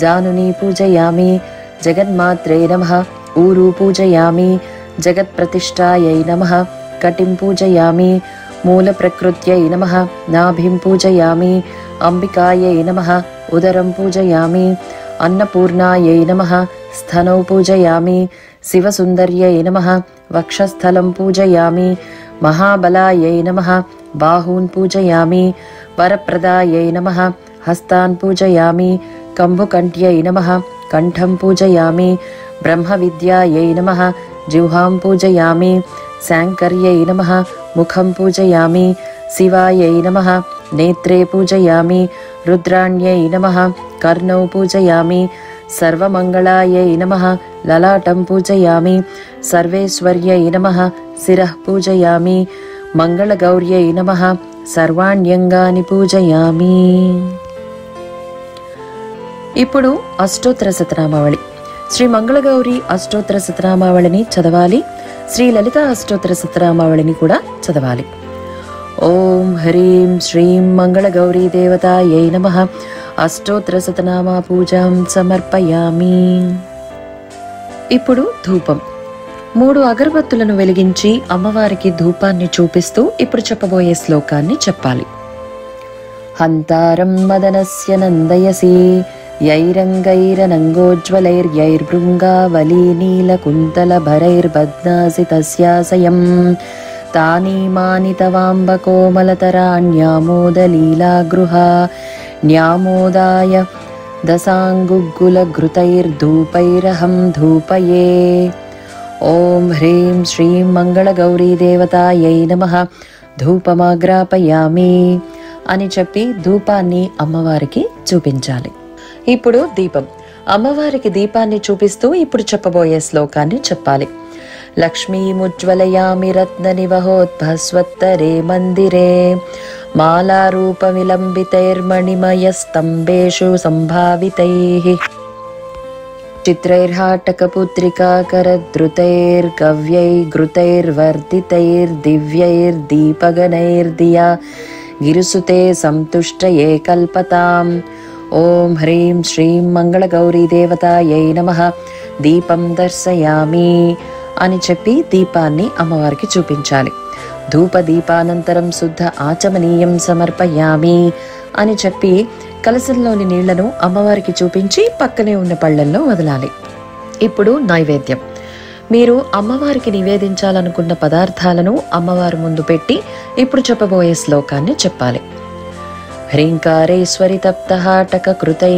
జానుని పూజయామి. జగన్మాత్రే నమః ఊరు పూజయామి. జగత్ప్రతిష్ఠాయై నమః కటిం పూజయామి. మూలప్రకృత్యై నమః నాభిం పూజయామి. అంబికాయై నమః ఉదరం పూజయామి. అన్నపూర్ణాయై నమః స్థనౌ పూజయామి. శివసుందర్యై నమః వక్షస్థలం పూజయామి. మహాబలాయై నమః బాహూన్ పూజయామి. వరప్రదాయై నమః హస్తాన్ పూజయామి. కంభుకంఠ్యై నమః కంఠం పూజయామి. బ్రహ్మవిద్యాయై నమః జిహ్వాం పూజయామి. శాంకర్యై నమః ముఖం పూజయామి. శివాయై నమః నేత్రే పూజయామి. రుద్రాణ్యై నమః కర్ణౌ పూజయామి. సర్వమంగళాయై నమః లలాటం పూజయామి. సర్వేశ్వర్యై నమః శిరః పూజయామి. మంగళగౌర్యై నమః సర్వాణ్యంగాని పూజయామి. ఇప్పుడు అష్టోత్తర శతనామావళి. శ్రీ మంగళగౌరి అష్టోత్తర శతనామావళిని చదవాలి. శ్రీ లలిత అష్టోత్తర శతనామావళిని కూడా చదవాలి. ఓం హ్రీం శ్రీం మంగళగౌరీ దేవతాయై నమః అష్టోత్తర శతనామా పూజాం సమర్పయామి. ఇప్పుడు ధూపం. 3 అగరబత్తులను వెలిగించి అమ్మవారికి ధూపాన్ని చూపిస్తూ ఇప్పుడు చెప్పబోయే శ్లోకాన్ని చెప్పాలి. హంతారం మదనస్య నందయసి యైరంగైరనంగోజ్వలైర్యైర్భృంగావలీ నీలకుంతలభరైర్బధ్నాసి తస్యాశయం తానీమాని తవాంబ కోమలతరాణ్యామోదలీలాగృహా న్యామోదాయ దశాంగుగ్గులఘృతైర్ధూపైరహం ధూపయే. ఓం హ్రీం శ్రీం మంగళగౌరీ దేవతాయై నమః ధూపమాగ్రాపయామి అని చెప్పి ధూపాన్ని అమ్మవారికి చూపించాలి. ఇప్పుడు దీపం. అమ్మవారికి దీపాన్ని చూపిస్తూ ఇప్పుడు చెప్పబోయే శ్లోకాన్ని చెప్పాలి. లక్ష్మీముజ్వలయామి రత్న నివహోద్భస్వత్తరే మందిరే మాలారూప విలంబితైర్మణిమయ స్తంభేషు సంభావితైః చిత్రైర్హాటకపుత్రికాకరద్రుతైర్గవ్యైర్ఘృతైర్వర్ధితైర్దీపగణైర్దియా గిరిసుతే సంతుష్టయే కల్పతాం. ఓం హ్రీం శ్రీం మంగళగౌరీ దేవతాయై నమః దీపం దర్శయామి అని చెప్పి దీపాన్ని అమ్మవారికి చూపించాలి. ధూప దీపానంతరం శుద్ధ ఆచమనీయం సమర్పయామి అని చెప్పి కలశంలోని నీళ్లను అమ్మవారికి చూపించి పక్కనే ఉన్న పళ్ళల్లో వదలాలి. ఇప్పుడు నైవేద్యం. మీరు అమ్మవారికి నివేదించాలనుకున్న పదార్థాలను అమ్మవారి ముందు పెట్టి ఇప్పుడు చెప్పబోయే శ్లోకాన్ని చెప్పాలి. హ్రీంకారేశ్వరి తప్తహాటక కృతై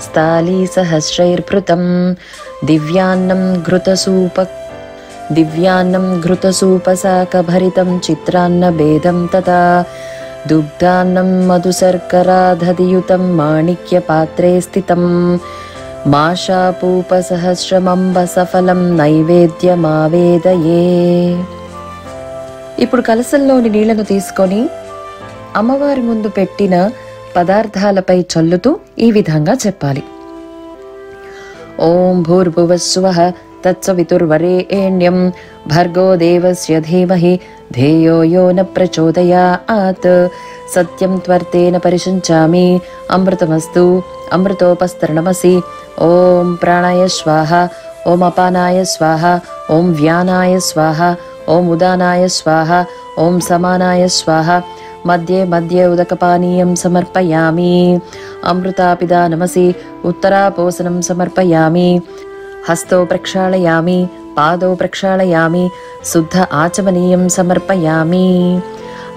స్థాళీ సహస్రైర్భృతం దివ్యాన్నం ఘృతసూపసాకభరితం చిత్రాన్న భేదం తథా दुग्धान्नं मधुशर्कराधधियुतं माणिक्यपात्रे स्थितं మాషాపూపసహస్రమంబసఫలం నైవేద్యమావేదయే. ఇప్పుడు కలశంలోని నీళ్లను తీసుకొని అమ్మవారి ముందు పెట్టిన పదార్థాలపై చల్లుతూ ఈ విధంగా చెప్పాలి. ఓం భూర్భువస్సువః తత్సవితుర్వరేణ్యం భర్గో దేవస్య ధీమహి ధేయో యో న ప్రచోదయాత్ సత్యం త్వర్తేన పరిశుంచామి అమృతమస్తు అమృతోపస్తరణమసి. ఓం ప్రాణాయ స్వాహ, ఓం అపానాయ స్వాహ, ఓం వ్యానాయ స్వాహ, ఓం ఉదానాయ స్వాహ, ఓం సమానాయ స్వాహ. మధ్యే మధ్యే ఉదకపానీయం సమర్పయామి. అమృతాపిదానమసి ఉత్తరాపోసనం సమర్పయామి. హస్తో ప్రక్షాళయామి, పాదో ప్రక్షాళయామి, శుద్ధ ఆచమనీయం సమర్పయామి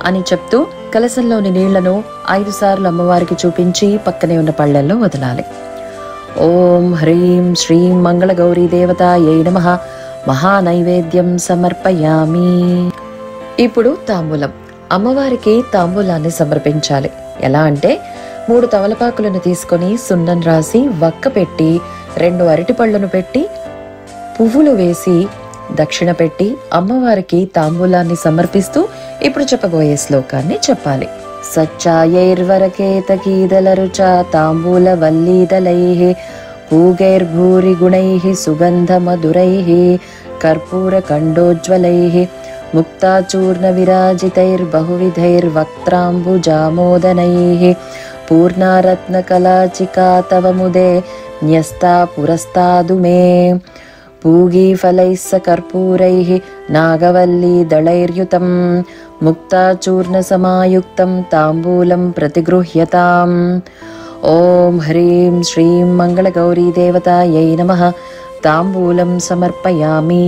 అని చెప్తూ కలశంలోని నీళ్లను 5 సార్లు అమ్మవారికి చూపించి పక్కనే ఉన్న పళ్ళెల్లో వదలాలి. ఓం హ్రీం శ్రీం మంగళగౌరీ దేవతాయై నమః. మహానైవేద్యం సమర్పయామి. ఇప్పుడు తాంబూలం. అమ్మవారికి తాంబూలాన్ని సమర్పించాలి. ఎలా అంటే 3 తమలపాకులను తీసుకొని సున్నం రాసి వక్క పెట్టి 2 అరటిపళ్లను పెట్టి పువ్వులు వేసి దక్షిణ పెట్టి అమ్మవారికి తాంబూలాన్ని సమర్పిస్తూ ఇప్పుడు చెప్పబోయే శ్లోకాన్ని చెప్పాలి. సచ్చాయైర్వరకేతకీదలరుచా తాంబూల వల్లీదలైః పూగైర్భూరి గుణైః సుగంధ మధురైః కర్పూర కండోజ్వలైః ముక్తాచూర్ణ విరాజితైర్బహువిధైర్వక్త్రాంబుజామోదనైః పూర్ణారత్న కలాచికా తవ ముదే న్యస్తా పురస్తాదు మే పూగీఫలైః స కర్పూరైః నాగవల్లీ దళైర్యుతం ముక్తాచూర్ణ సమాయుక్తం తాంబూలం ప్రతిగృహ్యతాం. ఓం హ్రీం శ్రీం మంగళగౌరీ దేవతాయై నమః. తాంబూలం సమర్పయామి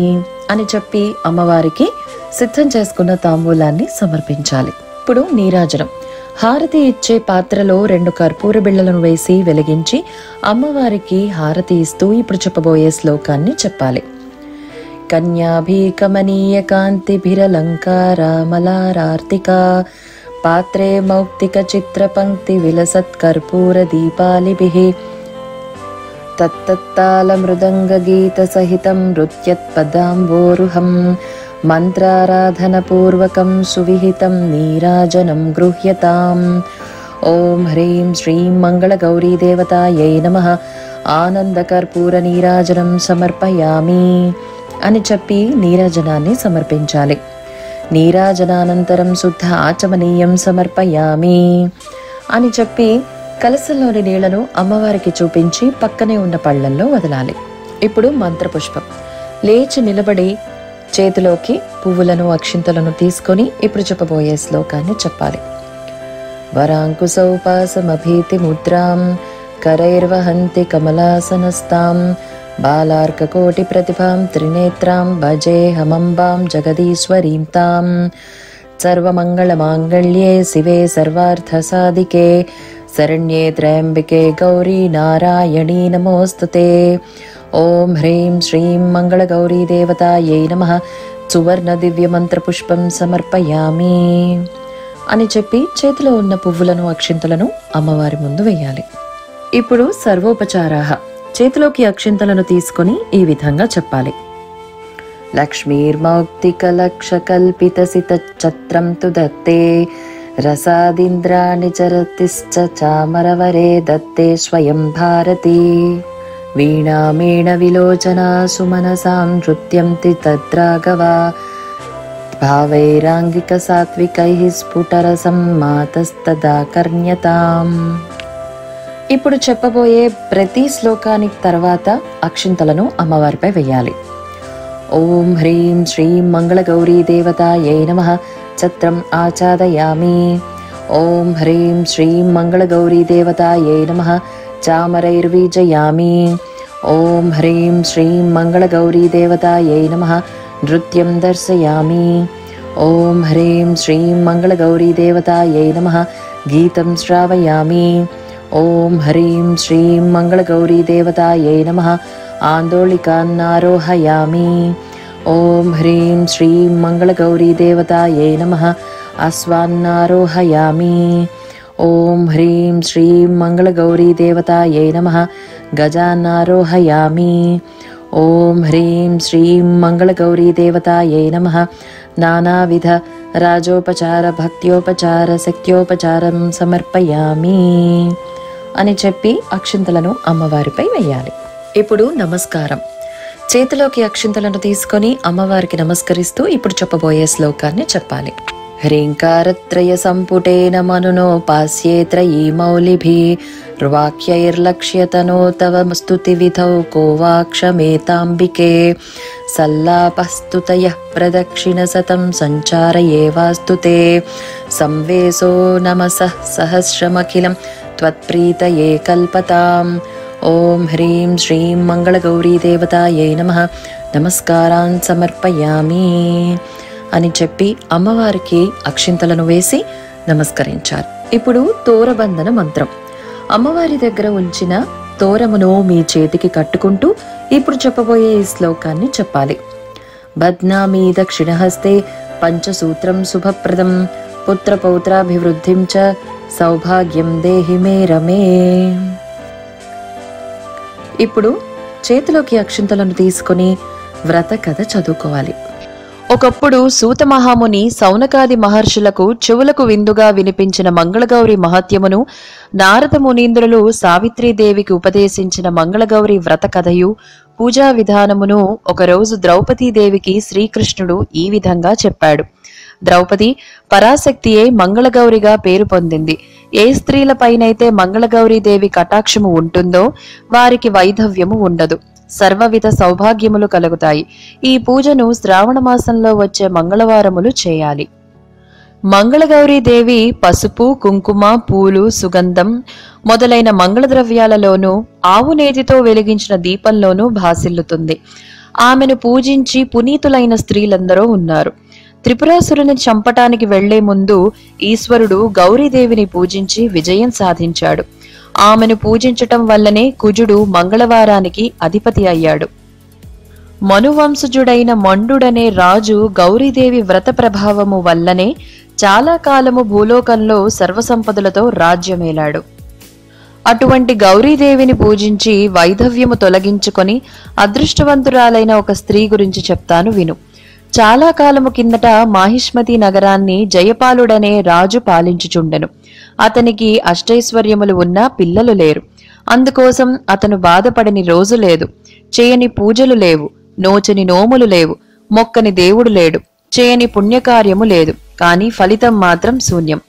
అని చెప్పి అమ్మవారికి సిద్ధం చేసుకున్న తాంబూలాన్ని సమర్పించాలి. ఇప్పుడు నీరాజనం. హారతి ఇచ్చే పాత్రలో 2 కర్పూర బిళ్ళలను వేసి వెలిగించి అమ్మవారికి హారతి ఇస్తూ ఇప్పుడు చెప్పబోయే శ్లోకాన్ని చెప్పాలి. కన్యాభీకమనీయ కాంతిభిరలంకారామలారార్తిక పాత్రే మౌక్తిక చిత్ర పంక్తి విలసత్ కర్పూర దీపాలిభిః తత్తత్తాళ మృదంగ గీత సహితం నృత్యత్ పదాంబోరుహం మంత్రారాధన పూర్వకం సువిహితం నీరాజనం గృహ్యతాం. ఓం హ్రీం శ్రీం మంగళగౌరీ దేవతాయై నమః. ఆనంద కర్పూర నీరాజనం సమర్పయామి అని చెప్పి నీరాజనాన్ని సమర్పించాలి. నీరాజనానంతరం శుద్ధ ఆచమనీయం సమర్పయామి అని చెప్పి కలశంలోని నీళ్లను అమ్మవారికి చూపించి పక్కనే ఉన్న పళ్ళల్లో వదలాలి. ఇప్పుడు మంత్రపుష్పం. లేచి నిలబడి చేతిలోకి పువ్వులను అక్షింతలను తీసుకొని ఇప్పుడు చెప్పబోయే శ్లోకాన్ని చెప్పాలి. వరాంకుశౌపాసమభీతి ముద్రాం కరైర్వహంతి కమలాసనస్తాం బాలార్కకోటి ప్రతిభాం త్రినేత్రాం భజే హమంబాం జగదీశ్వరీం తాం. సర్వమంగళమాంగళ్యే శివే సర్వార్థసాధికే శరణ్యే త్రయంబికే గౌరీ నారాయణీ నమోస్తుతే. ఓం హ్రీం శ్రీం మంగళగౌరీ దేవతాయై నమః. సువర్ణ దివ్య మంత్రపుష్పం సమర్పయామి అని చెప్పి చేతిలో ఉన్న పువ్వులను అక్షింతలను అమ్మవారి ముందు వేయాలి. ఇప్పుడు సర్వోపచారాః. చేతిలోకి అక్షింతలను తీసుకొని ఈ విధంగా చెప్పాలి. లక్ష్మీర్మౌక్తికలక్షకల్పితసిత ఛత్రం తు దత్తే రసాదింద్రాణి చరతిశ్చ చామరవరే దత్తే స్వయం భారతి వీణామేణ విలోచనా సుమనసాం నృత్యంతి తద్రాఘవా భావైరాంగిక సాత్వికైః స్ఫుటరసం మాతస్తదా కర్ణ్యతాం. ఇప్పుడు చెప్పబోయే ప్రతి శ్లోకానికి తర్వాత అక్షింతలను అమ్మవారిపై వేయాలి. ఓం హ్రీం శ్రీం మంగళగౌరీ దేవతాయై నమః. ఛత్రం ఆచాదయామి. ఓం హ్రీం శ్రీం మంగళగౌరీ దేవతాయై నమః. చామరైర్వీజయామి. ఓం హ్రీం శ్రీం మంగళగౌరీ దేవతాయై నమః. నృత్యం దర్శయామి. ఓం హ్రీం శ్రీం మంగళగౌరీ దేవతాయై నమః. గీతం శ్రావయామి. ఓం హ్రీం శ్రీం మంగళగౌరీ దేవతాయై నమః. ఆందోళికాన్నారోహయామి. ఓం హ్రీం శ్రీం మంగళగౌరీ దేవతాయై నమః. అశ్వాన్నారోహయామి. ఓం హ్రీం శ్రీం మంగళగౌరీ దేవతాయై నమః. గజాన్నారోహయామి. ఓం హ్రీం శ్రీం మంగళగౌరీ దేవతాయై నమః. నానావిధ రాజోపచార భక్త్యోపచార శక్త్యోపచారం సమర్పయామి అని చెప్పి అక్షింతలను అమ్మవారిపై వేయాలి. ఇప్పుడు నమస్కారం. చేతిలోకి అక్షింతలను తీసుకొని అమ్మవారికి నమస్కరిస్తూ ఇప్పుడు చెప్పబోయే శ్లోకాన్ని చెప్పాలి. హ్రీంకారత్రయ సంపుటేన మనునోపాస్యే త్రయీమౌలిభిర్వాక్యైర్లక్ష్యతనో తవ స్తుతి విధౌ కోవాక్షమేతాంబికే సల్లాపస్తుతయః ప్రదక్షిణ సతం సంచారయేవాస్తుతే సంవేశో నమసః సహస్రమఖిలం త్వత్ప్రీతయే కల్పతాం. ఓం హ్రీం శ్రీం మంగళగౌరీ దేవతాయై నమః. నమస్కారాన్ సమర్పయామి అని చెప్పి అమ్మవారికి అక్షింతలను వేసి నమస్కరించాలి. ఇప్పుడు తోరబంధన మంత్రం. అమ్మవారి దగ్గర ఉంచిన తోరమును మీ చేతికి కట్టుకుంటూ ఇప్పుడు చెప్పబోయే ఈ శ్లోకాన్ని చెప్పాలి. బధ్నామి దక్షిణహస్తే పంచసూత్రం శుభప్రదం పుత్రపౌత్రాభివృద్ధిం చ సౌభాగ్యం దేహి మే రమే. ఇప్పుడు చేతిలోకి అక్షింతలను తీసుకుని వ్రత కథ చదువుకోవాలి. ఒకప్పుడు సూత మహాముని సౌనకాది మహర్షులకు చెవులకు విందుగా వినిపించిన మంగళగౌరి మహత్యమును, నారద మునీంద్రులు సావిత్రీదేవికి ఉపదేశించిన మంగళగౌరి వ్రత కథయు పూజా విధానమును ఒకరోజు ద్రౌపదీదేవికి శ్రీకృష్ణుడు ఈ విధంగా చెప్పాడు. ద్రౌపది పరాశక్తియే మంగళగౌరిగా పేరు పొందింది. ఏ స్త్రీలపైనైతే మంగళగౌరీదేవి కటాక్షము ఉంటుందో వారికి వైధవ్యము ఉండదు, సర్వవిధ సౌభాగ్యములు కలుగుతాయి. ఈ పూజను శ్రావణ మాసంలో వచ్చే మంగళవారములు చేయాలి. మంగళగౌరీదేవి పసుపు, కుంకుమ, పూలు, సుగంధం మొదలైన మంగళ ద్రవ్యాలలోనూ ఆవు నేతితో వెలిగించిన దీపంలోనూ భాసిల్లుతుంది. ఆమెను పూజించి పునీతులైన స్త్రీలందరూ ఉన్నారు. త్రిపురాసురుని చంపటానికి వెళ్లే ముందు ఈశ్వరుడు గౌరీదేవిని పూజించి విజయం సాధించాడు. ఆమెను పూజించటం వల్లనే కుజుడు మంగళవారానికి అధిపతి అయ్యాడు. మనువంశజుడైన మండుడనే రాజు గౌరీదేవి వ్రత ప్రభావము వల్లనే చాలా కాలము భూలోకంలో సర్వసంపదలతో రాజ్యమేలాడు. అటువంటి గౌరీదేవిని పూజించి వైధవ్యము తొలగించుకొని అదృష్టవంతురాలైన ఒక స్త్రీ గురించి చెప్తాను విను. చాలా కాలము కిందట మాహిష్మతి నగరాన్ని జయపాలుడనే రాజు పాలించుచుండెను. అతనికి అష్టైశ్వర్యములు ఉన్నా పిల్లలు లేరు. అందుకోసం అతను బాధపడని రోజు లేదు, చేయని పూజలు లేవు, నోచని నోములు లేవు, మొక్కని దేవుడు లేడు, చేయని పుణ్యకార్యము లేదు. కాని ఫలితం మాత్రం శూన్యం.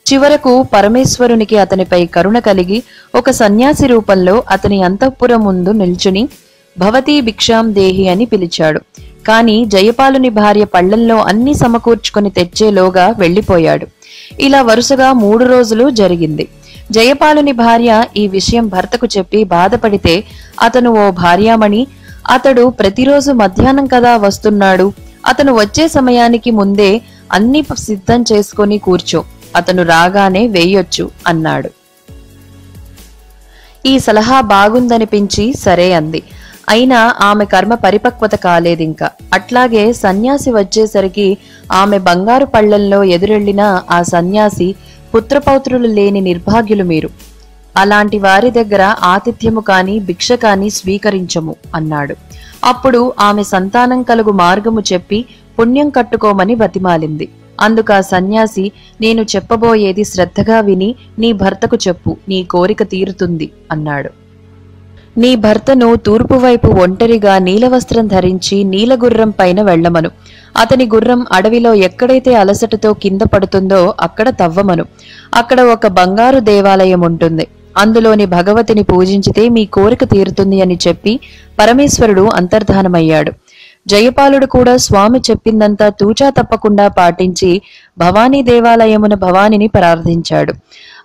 చివరకు పరమేశ్వరునికి అతనిపై కరుణ కలిగి ఒక సన్యాసి రూపంలో అతని అంతఃపురం ముందు నిల్చుని భవతీ భిక్షాం దేహి అని పిలిచాడు. కాని జయపాలుని భార్య పళ్లెంలో అన్ని సమకూర్చుకొని తెచ్చేలోగా వెళ్లిపోయాడు. ఇలా వరుసగా 3 రోజులు జరిగింది. జయపాలుని భార్య ఈ విషయం భర్తకు చెప్పి బాధపడితే అతను, ఓ భార్యామణి, అతడు ప్రతిరోజు మధ్యాహ్నం కదా వస్తున్నాడు, అతను వచ్చే సమయానికి ముందే అన్ని సిద్ధం చేసుకొని కూర్చో, అతను రాగానే వేయొచ్చు అన్నాడు. ఈ సలహా బాగుందనిపించి సరే అంది. అయినా ఆమె కర్మ పరిపక్వత కాలేదింకా. అట్లాగే సన్యాసి వచ్చేసరికి ఆమె బంగారు పళ్లెంలో ఎదురెళ్లిన ఆ సన్యాసి, పుత్రపౌత్రులు లేని నిర్భాగ్యులు మీరు, అలాంటి వారి దగ్గర ఆతిథ్యము కాని భిక్ష కాని స్వీకరించము అన్నాడు. అప్పుడు ఆమె సంతానం కలుగు మార్గము చెప్పి పుణ్యం కట్టుకోమని బతిమాలింది. అందుకు ఆ సన్యాసి, నేను చెప్పబోయేది శ్రద్ధగా విని నీ భర్తకు చెప్పు, నీ కోరిక తీరుతుంది అన్నాడు. నీ భర్తను తూర్పు వైపు ఒంటరిగా నీలవస్త్రం ధరించి నీలగుర్రం పైన వెళ్లమను. అతని గుర్రం అడవిలో ఎక్కడైతే అలసటతో కింద పడుతుందో అక్కడ తవ్వమను. అక్కడ ఒక బంగారు దేవాలయం ఉంటుంది. అందులోని భగవతిని పూజించితే మీ కోరిక తీరుతుంది అని చెప్పి పరమేశ్వరుడు అంతర్ధానమయ్యాడు. జయపాలుడు కూడా స్వామి చెప్పిందంతా తూచా తప్పకుండా పాటించి భవానీ దేవాలయమున భవానిని ప్రార్థించాడు.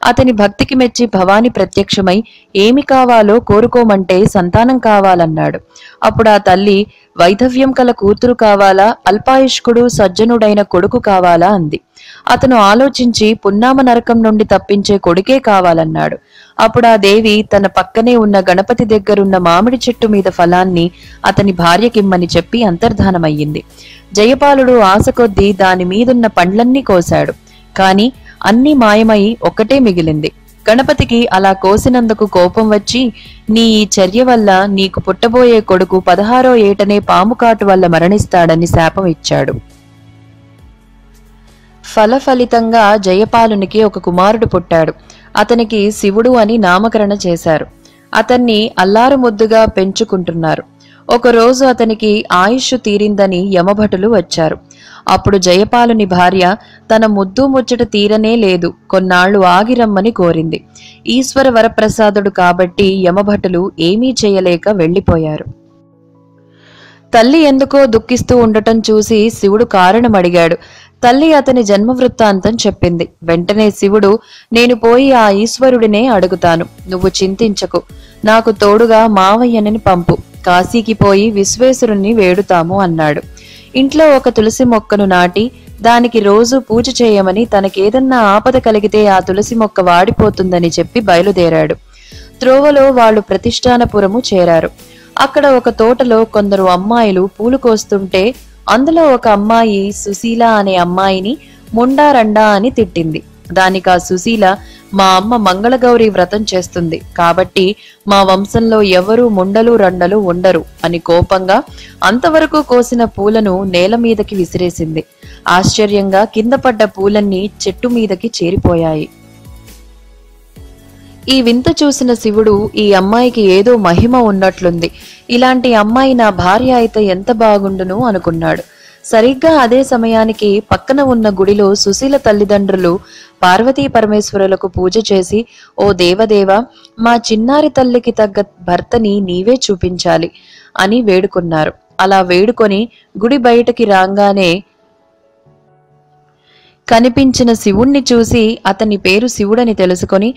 అతని భక్తికి మెచ్చి భవాని ప్రత్యక్షమై ఏమి కావాలో కోరుకోమంటే సంతానం కావాలన్నాడు. అప్పుడు ఆ తల్లి, వైధవ్యం కల కూతురు కావాలా, అల్పాయుష్కుడు సజ్జనుడైన కొడుకు కావాలా అంది. అతను ఆలోచించి పున్నామ నరకం నుండి తప్పించే కొడుకే కావాలన్నాడు. అప్పుడు ఆ దేవి తన పక్కనే ఉన్న గణపతి దగ్గరున్న మామిడి చెట్టు మీద ఫలాన్ని అతని భార్యకిమ్మని చెప్పి అంతర్ధానమయ్యింది. జయపాలుడు ఆశ కొద్దీ దాని మీదున్న పండ్లన్నీ కోశాడు. కాని అన్నీ మాయమై ఒక్కటే మిగిలింది. గణపతికి అలా కోసినందుకు కోపం వచ్చి, నీ ఈ చర్య వల్ల నీకు పుట్టబోయే కొడుకు 16వ ఏటనే పాము కాటు వల్ల మరణిస్తాడని శాపం ఇచ్చాడు. ఫలితంగా జయపాలునికి ఒక కుమారుడు పుట్టాడు. అతనికి శివుడు అని నామకరణ చేశారు. అతన్ని అల్లారు ముద్దుగా పెంచుకుంటున్నారు. ఒకరోజు అతనికి ఆయుష్ తీరిందని యమభటులు వచ్చారు. అప్పుడు జయపాలుని భార్య తన ముద్దు ముచ్చట తీరనే లేదు, కొన్నాళ్లు ఆగిరమ్మని కోరింది. ఈశ్వర వరప్రసాదుడు కాబట్టి యమభటులు ఏమీ చేయలేక వెళ్లిపోయారు. తల్లి ఎందుకో దుఃఖిస్తూ ఉండటం చూసి శివుడు కారణమడిగాడు. తల్లి అతని జన్మ వృత్తాంతం చెప్పింది. వెంటనే శివుడు, నేను పోయి ఆ ఈశ్వరుడినే అడుగుతాను, నువ్వు చింతించకు, నాకు తోడుగా మావయ్యని పంపు, కాశీకి పోయి విశ్వేశ్వరుణ్ణి వేడుతాము అన్నాడు. ఇంట్లో ఒక తులసి మొక్కను నాటి దానికి రోజు పూజ చేయమని, తనకేదన్నా ఆపద కలిగితే ఆ తులసి మొక్క వాడిపోతుందని చెప్పి బయలుదేరాడు. త్రోవలో వాళ్ళు ప్రతిష్టానపురము చేరారు. అక్కడ ఒక తోటలో కొందరు అమ్మాయిలు పూలు కోస్తుంటే అందులో ఒక అమ్మాయి సుశీల అనే అమ్మాయిని ముండా రండా అని తిట్టింది. దానికి ఆ సుశీల, మా అమ్మ మంగళగౌరి వ్రతం చేస్తుంది కాబట్టి మా వంశంలో ఎవరూ ముండలు రండలు ఉండరు అని కోపంగా అంతవరకు కోసిన పూలను నేల మీదకి విసిరేసింది. ఆశ్చర్యంగా కింద పడ్డ పూలన్నీ చెట్టు మీదకి చేరిపోయాయి. ఈ వింత చూసిన శివుడు, ఈ అమ్మాయికి ఏదో మహిమ ఉన్నట్లుంది, ఇలాంటి అమ్మాయి నా భార్య అయితే ఎంత బాగుండును అనుకున్నాడు. సరిగ్గా అదే సమయానికి పక్కన ఉన్న గుడిలో సుశీల తల్లిదండ్రులు పార్వతీ పరమేశ్వరులకు పూజ చేసి, ఓ దేవదేవ, మా చిన్నారి తల్లికి తగ్గ భర్తని నీవే చూపించాలి అని వేడుకున్నారు. అలా వేడుకొని గుడి బయటకి రాగానే కనిపించిన శివుణ్ణి చూసి అతని పేరు శివుడని తెలుసుకొని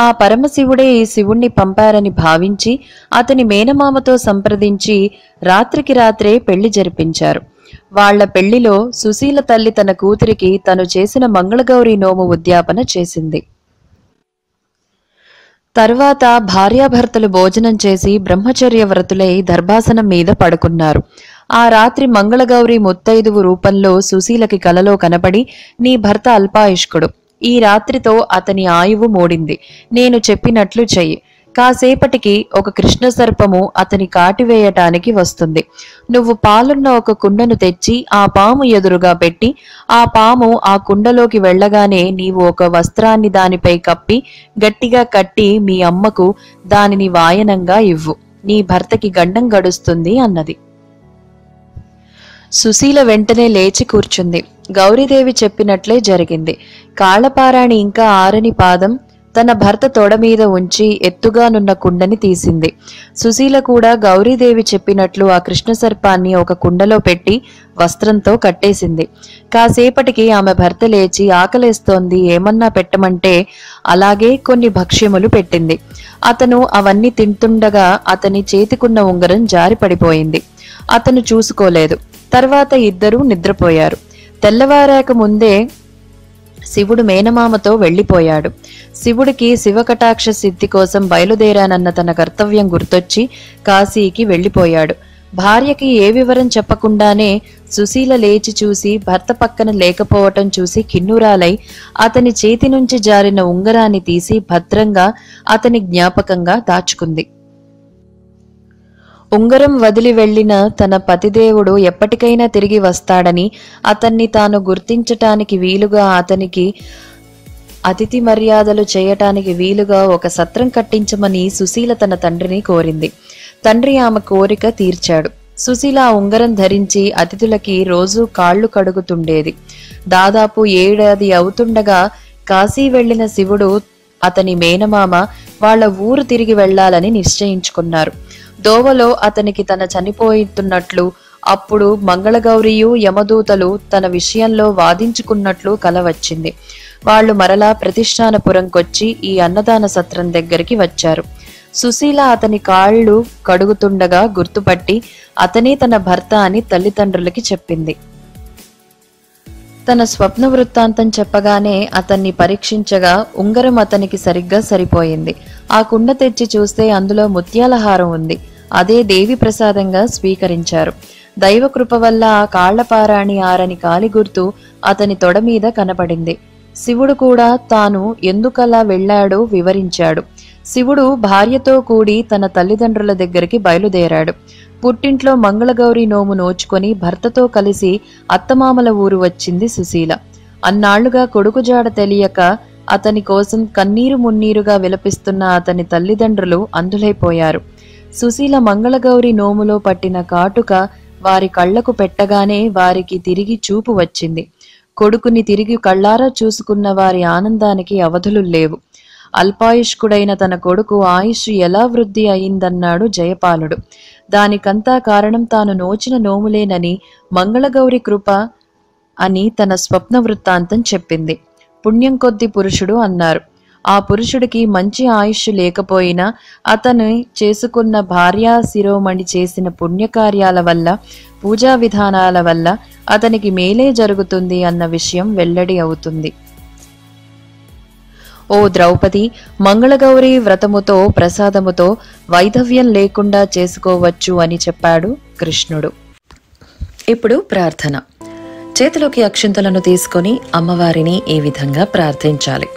ఆ పరమశివుడే ఈ శివుణ్ణి పంపారని భావించి అతని మేనమామతో సంప్రదించి రాత్రికి రాత్రే పెళ్లి జరిపించారు. వాళ్ల పెళ్లిలో సుశీల తల్లి తన కూతురికి తను చేసిన మంగళగౌరి నోము ఉద్యాపన చేసింది. తర్వాత భార్యాభర్తలు భోజనం చేసి బ్రహ్మచర్య వ్రతులై దర్భాసనం మీద పడుకున్నారు. ఆ రాత్రి మంగళగౌరి ముత్తైదువు రూపంలో సుశీలకి కలలో కనపడి, నీ భర్త అల్పాయుష్కుడు, ఈ రాత్రితో అతని ఆయువు మోడింది, నేను చెప్పినట్లు చెయ్యి, కాసేపటికి ఒక కృష్ణ సర్పము అతని కాటివేయటానికి వస్తుంది, నువ్వు పాలున్న ఒక కుండను తెచ్చి ఆ పాము ఎదురుగా పెట్టి ఆ పాము ఆ కుండలోకి వెళ్లగానే నీవు ఒక వస్త్రాన్ని దానిపై కప్పి గట్టిగా కట్టి మీ అమ్మకు దానిని వాయనంగా ఇవ్వు, నీ భర్తకి గండం గడుస్తుంది అన్నది. సుశీల వెంటనే లేచి కూర్చుంది. గౌరీదేవి చెప్పినట్లే జరిగింది. కాళ్లపారాణి ఇంకా ఆరని పాదం తన భర్త తొడ మీద ఉంచి ఎత్తుగానున్న కుండని తీసింది. సుశీల కూడా గౌరీదేవి చెప్పినట్లు ఆ కృష్ణ సర్పాన్ని ఒక కుండలో పెట్టి వస్త్రంతో కట్టేసింది. కాసేపటికి ఆమె భర్త లేచి, ఆకలేస్తోంది, ఏమన్నా పెట్టమంటే అలాగే కొన్ని భక్ష్యములు పెట్టింది. అతను అవన్నీ తింటుండగా అతని చేతికున్న ఉంగరం జారి పడిపోయింది. అతను చూసుకోలేదు. తర్వాత ఇద్దరూ నిద్రపోయారు. తెల్లవారాక ముందే శివుడు మేనమామతో వెళ్లిపోయాడు. శివుడికి శివకటాక్ష సిద్ధి కోసం బయలుదేరానన్న తన కర్తవ్యం గుర్తొచ్చి కాశీకి వెళ్లిపోయాడు. భార్యకి ఏ వివరం చెప్పకుండానే సుశీల లేచి చూసి భర్త పక్కన లేకపోవటం చూసి కిన్నురాలై అతని చేతి నుంచి జారిన ఉంగరాన్ని తీసి భద్రంగా అతని జ్ఞాపకంగా దాచుకుంది. ఉంగరం వదిలి వెళ్లిన తన పతిదేవుడు ఎప్పటికైనా తిరిగి వస్తాడని, అతన్ని తాను గుర్తించటానికి వీలుగా అతనికి అతిథి మర్యాదలు చేయటానికి వీలుగా ఒక సత్రం కట్టించమని సుశీల తన తండ్రిని కోరింది. తండ్రి ఆమె కోరిక తీర్చాడు. సుశీల ఉంగరం ధరించి అతిథులకి రోజూ కాళ్లు కడుగుతుండేది. దాదాపు 7 ఏడాది అవుతుండగా కాశీ వెళ్లిన శివుడు అతని మేనమామ వాళ్ల ఊరు తిరిగి వెళ్లాలని నిశ్చయించుకున్నారు. దోవలో అతనికి తన చనిపోతున్నట్లు, అప్పుడు మంగళగౌరియు యమదూతలు తన విషయంలో వాదించుకున్నట్లు కల వచ్చింది. వాళ్లు మరలా ప్రతిష్టానపురంకొచ్చి ఈ అన్నదాన సత్రం దగ్గరికి వచ్చారు. సుశీల అతని కాళ్ళు కడుగుతుండగా గుర్తుపట్టి అతనే తన భర్త అని తల్లిదండ్రులకి చెప్పింది. తన స్వప్న వృత్తాంతం చెప్పగానే అతన్ని పరీక్షించగా ఉంగరం అతనికి సరిగ్గా సరిపోయింది. ఆ కుండ తెచ్చి చూస్తే అందులో ముత్యాల హారం ఉంది. అదే దేవి ప్రసాదంగా స్వీకరించారు. దైవకృప వల్ల ఆ కాళ్లపారాణి ఆరని కాలి గుర్తు అతని తొడ మీద కనపడింది. శివుడు కూడా తాను ఎందుకలా వెళ్ళాడో వివరించాడు. శివుడు భార్యతో కూడి తన తల్లిదండ్రుల దగ్గరికి బయలుదేరాడు. పుట్టింట్లో మంగళగౌరి నోము నోచుకొని భర్తతో కలిసి అత్తమామల ఊరు వచ్చింది సుశీల. అన్నాళ్లుగా కొడుకు జాడ తెలియక అతని కోసం కన్నీరు మున్నీరుగా విలపిస్తున్న అతని తల్లిదండ్రులు అందులైపోయారు. సుశీల మంగళగౌరి నోములో పట్టిన కాటుక వారి కళ్లకు పెట్టగానే వారికి తిరిగి చూపు వచ్చింది. కొడుకుని తిరిగి కళ్లారా చూసుకున్న వారి ఆనందానికి అవధులు లేవు. అల్పాయుష్కుడైన తన కొడుకు ఆయుష్ ఎలా వృద్ధి అయిందన్నాడు జయపాలుడు. దానికంతా కారణం తాను నోచిన నోములేనని మంగళగౌరి కృప అని తన స్వప్న వృత్తాంతం చెప్పింది. పుణ్యం కొద్ది పురుషుడు అన్నారు. ఆ పురుషుడికి మంచి ఆయుష్ లేకపోయినా అతను చేసుకున్న భార్యా శిరోమణి చేసిన పుణ్యకార్యాల వల్ల, పూజా విధానాల వల్ల అతనికి మేలే జరుగుతుంది అన్న విషయం వెల్లడి అవుతుంది. ఓ ద్రౌపది, మంగళగౌరి వ్రతముతో ప్రసాదముతో వైధవ్యం లేకుండా చేసుకోవచ్చు అని చెప్పాడు కృష్ణుడు. ఇప్పుడు ప్రార్థన. చేతిలోకి అక్షింతలను తీసుకొని అమ్మవారిని ఈ విధంగా ప్రార్థించాలి.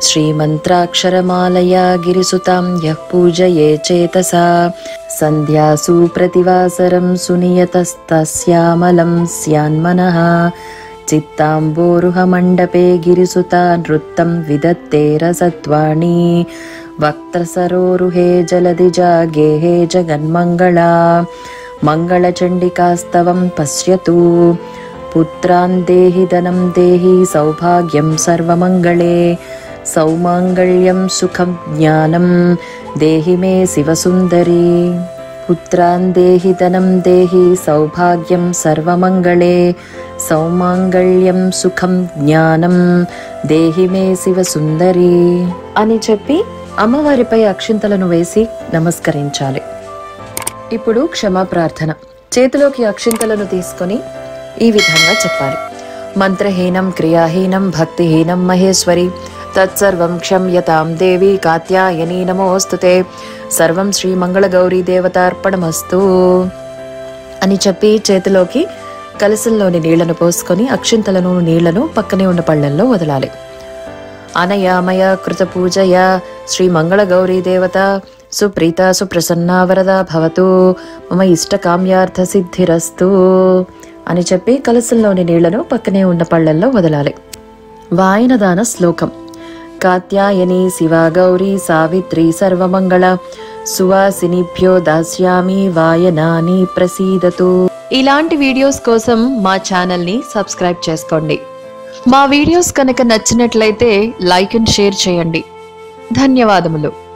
శ్రీమంత్రాక్షరమాలయా గిరిసుతాం యః పూజయే చేతసా సంధ్యాసు ప్రతివాసరం సునియతస్తస్యామలం స్యాన్మనః చిత్తాంబోరుహ మండపే గిరిసుతా నృత్తం విదత్తే రసత్వాణి వక్త్రసరోరుహే జలదిజా గేహే జగన్మంగళా మంగళచండికాస్తవం పశ్యతు పుత్రాన్ దేహి ధనం దేహి సౌభాగ్యం సర్వమంగళే సౌమాంగళ్యం సుఖం జ్ఞానం దేహి మే శివసుందరి. పుత్రాన్ దేహి ధనం దేహి సౌభాగ్యం సర్వమంగళే సౌమాంగళ్యం సుఖం జ్ఞానం దేహి మే శివసుందరి అని చెప్పి అమ్మవారిపై అక్షింతలను వేసి నమస్కరించాలి. ఇప్పుడు క్షమా ప్రార్థన. చేతిలోకి అక్షింతలను తీసుకొని ఈ విధంగా చెప్పాలి. మంత్రహీనం క్రియాహీనం భక్తిహీనం మహేశ్వరి తత్సర్వం క్షమ్యతాం దేవి కాత్యాయని నమోస్తుతే సర్వం శ్రీ మంగళగౌరీ దేవతార్పణమస్తు అని చెప్పి చేతిలోకి కలశంలోని నీళ్లను పోసుకొని అక్షింతలను నీళ్లను పక్కనే ఉన్న పళ్ళల్లో వదలాలి. అనయామయ కృత పూజయ శ్రీ మంగళగౌరీ దేవత సుప్రీత సుప్రసన్నా వరదా భవతు మమ ఇష్టకామ్యార్థ సిద్ధిరస్తు అని చెప్పి కలశంలోని నీళ్లను పక్కనే ఉన్న పళ్ళల్లో వదలాలి. వాయనదాన శ్లోకం. కాత్యాయని శివా గౌరీ సావిత్రి సర్వమంగళ సువాసినిభ్యో దాస్యామి వాయనాని ప్రసీదతు. ఇలాంటి వీడియోస్ కోసం మా ఛానల్ని సబ్స్క్రైబ్ చేసుకోండి. మా వీడియోస్ కనుక నచ్చినట్లయితే లైక్ అండ్ షేర్ చేయండి. ధన్యవాదములు.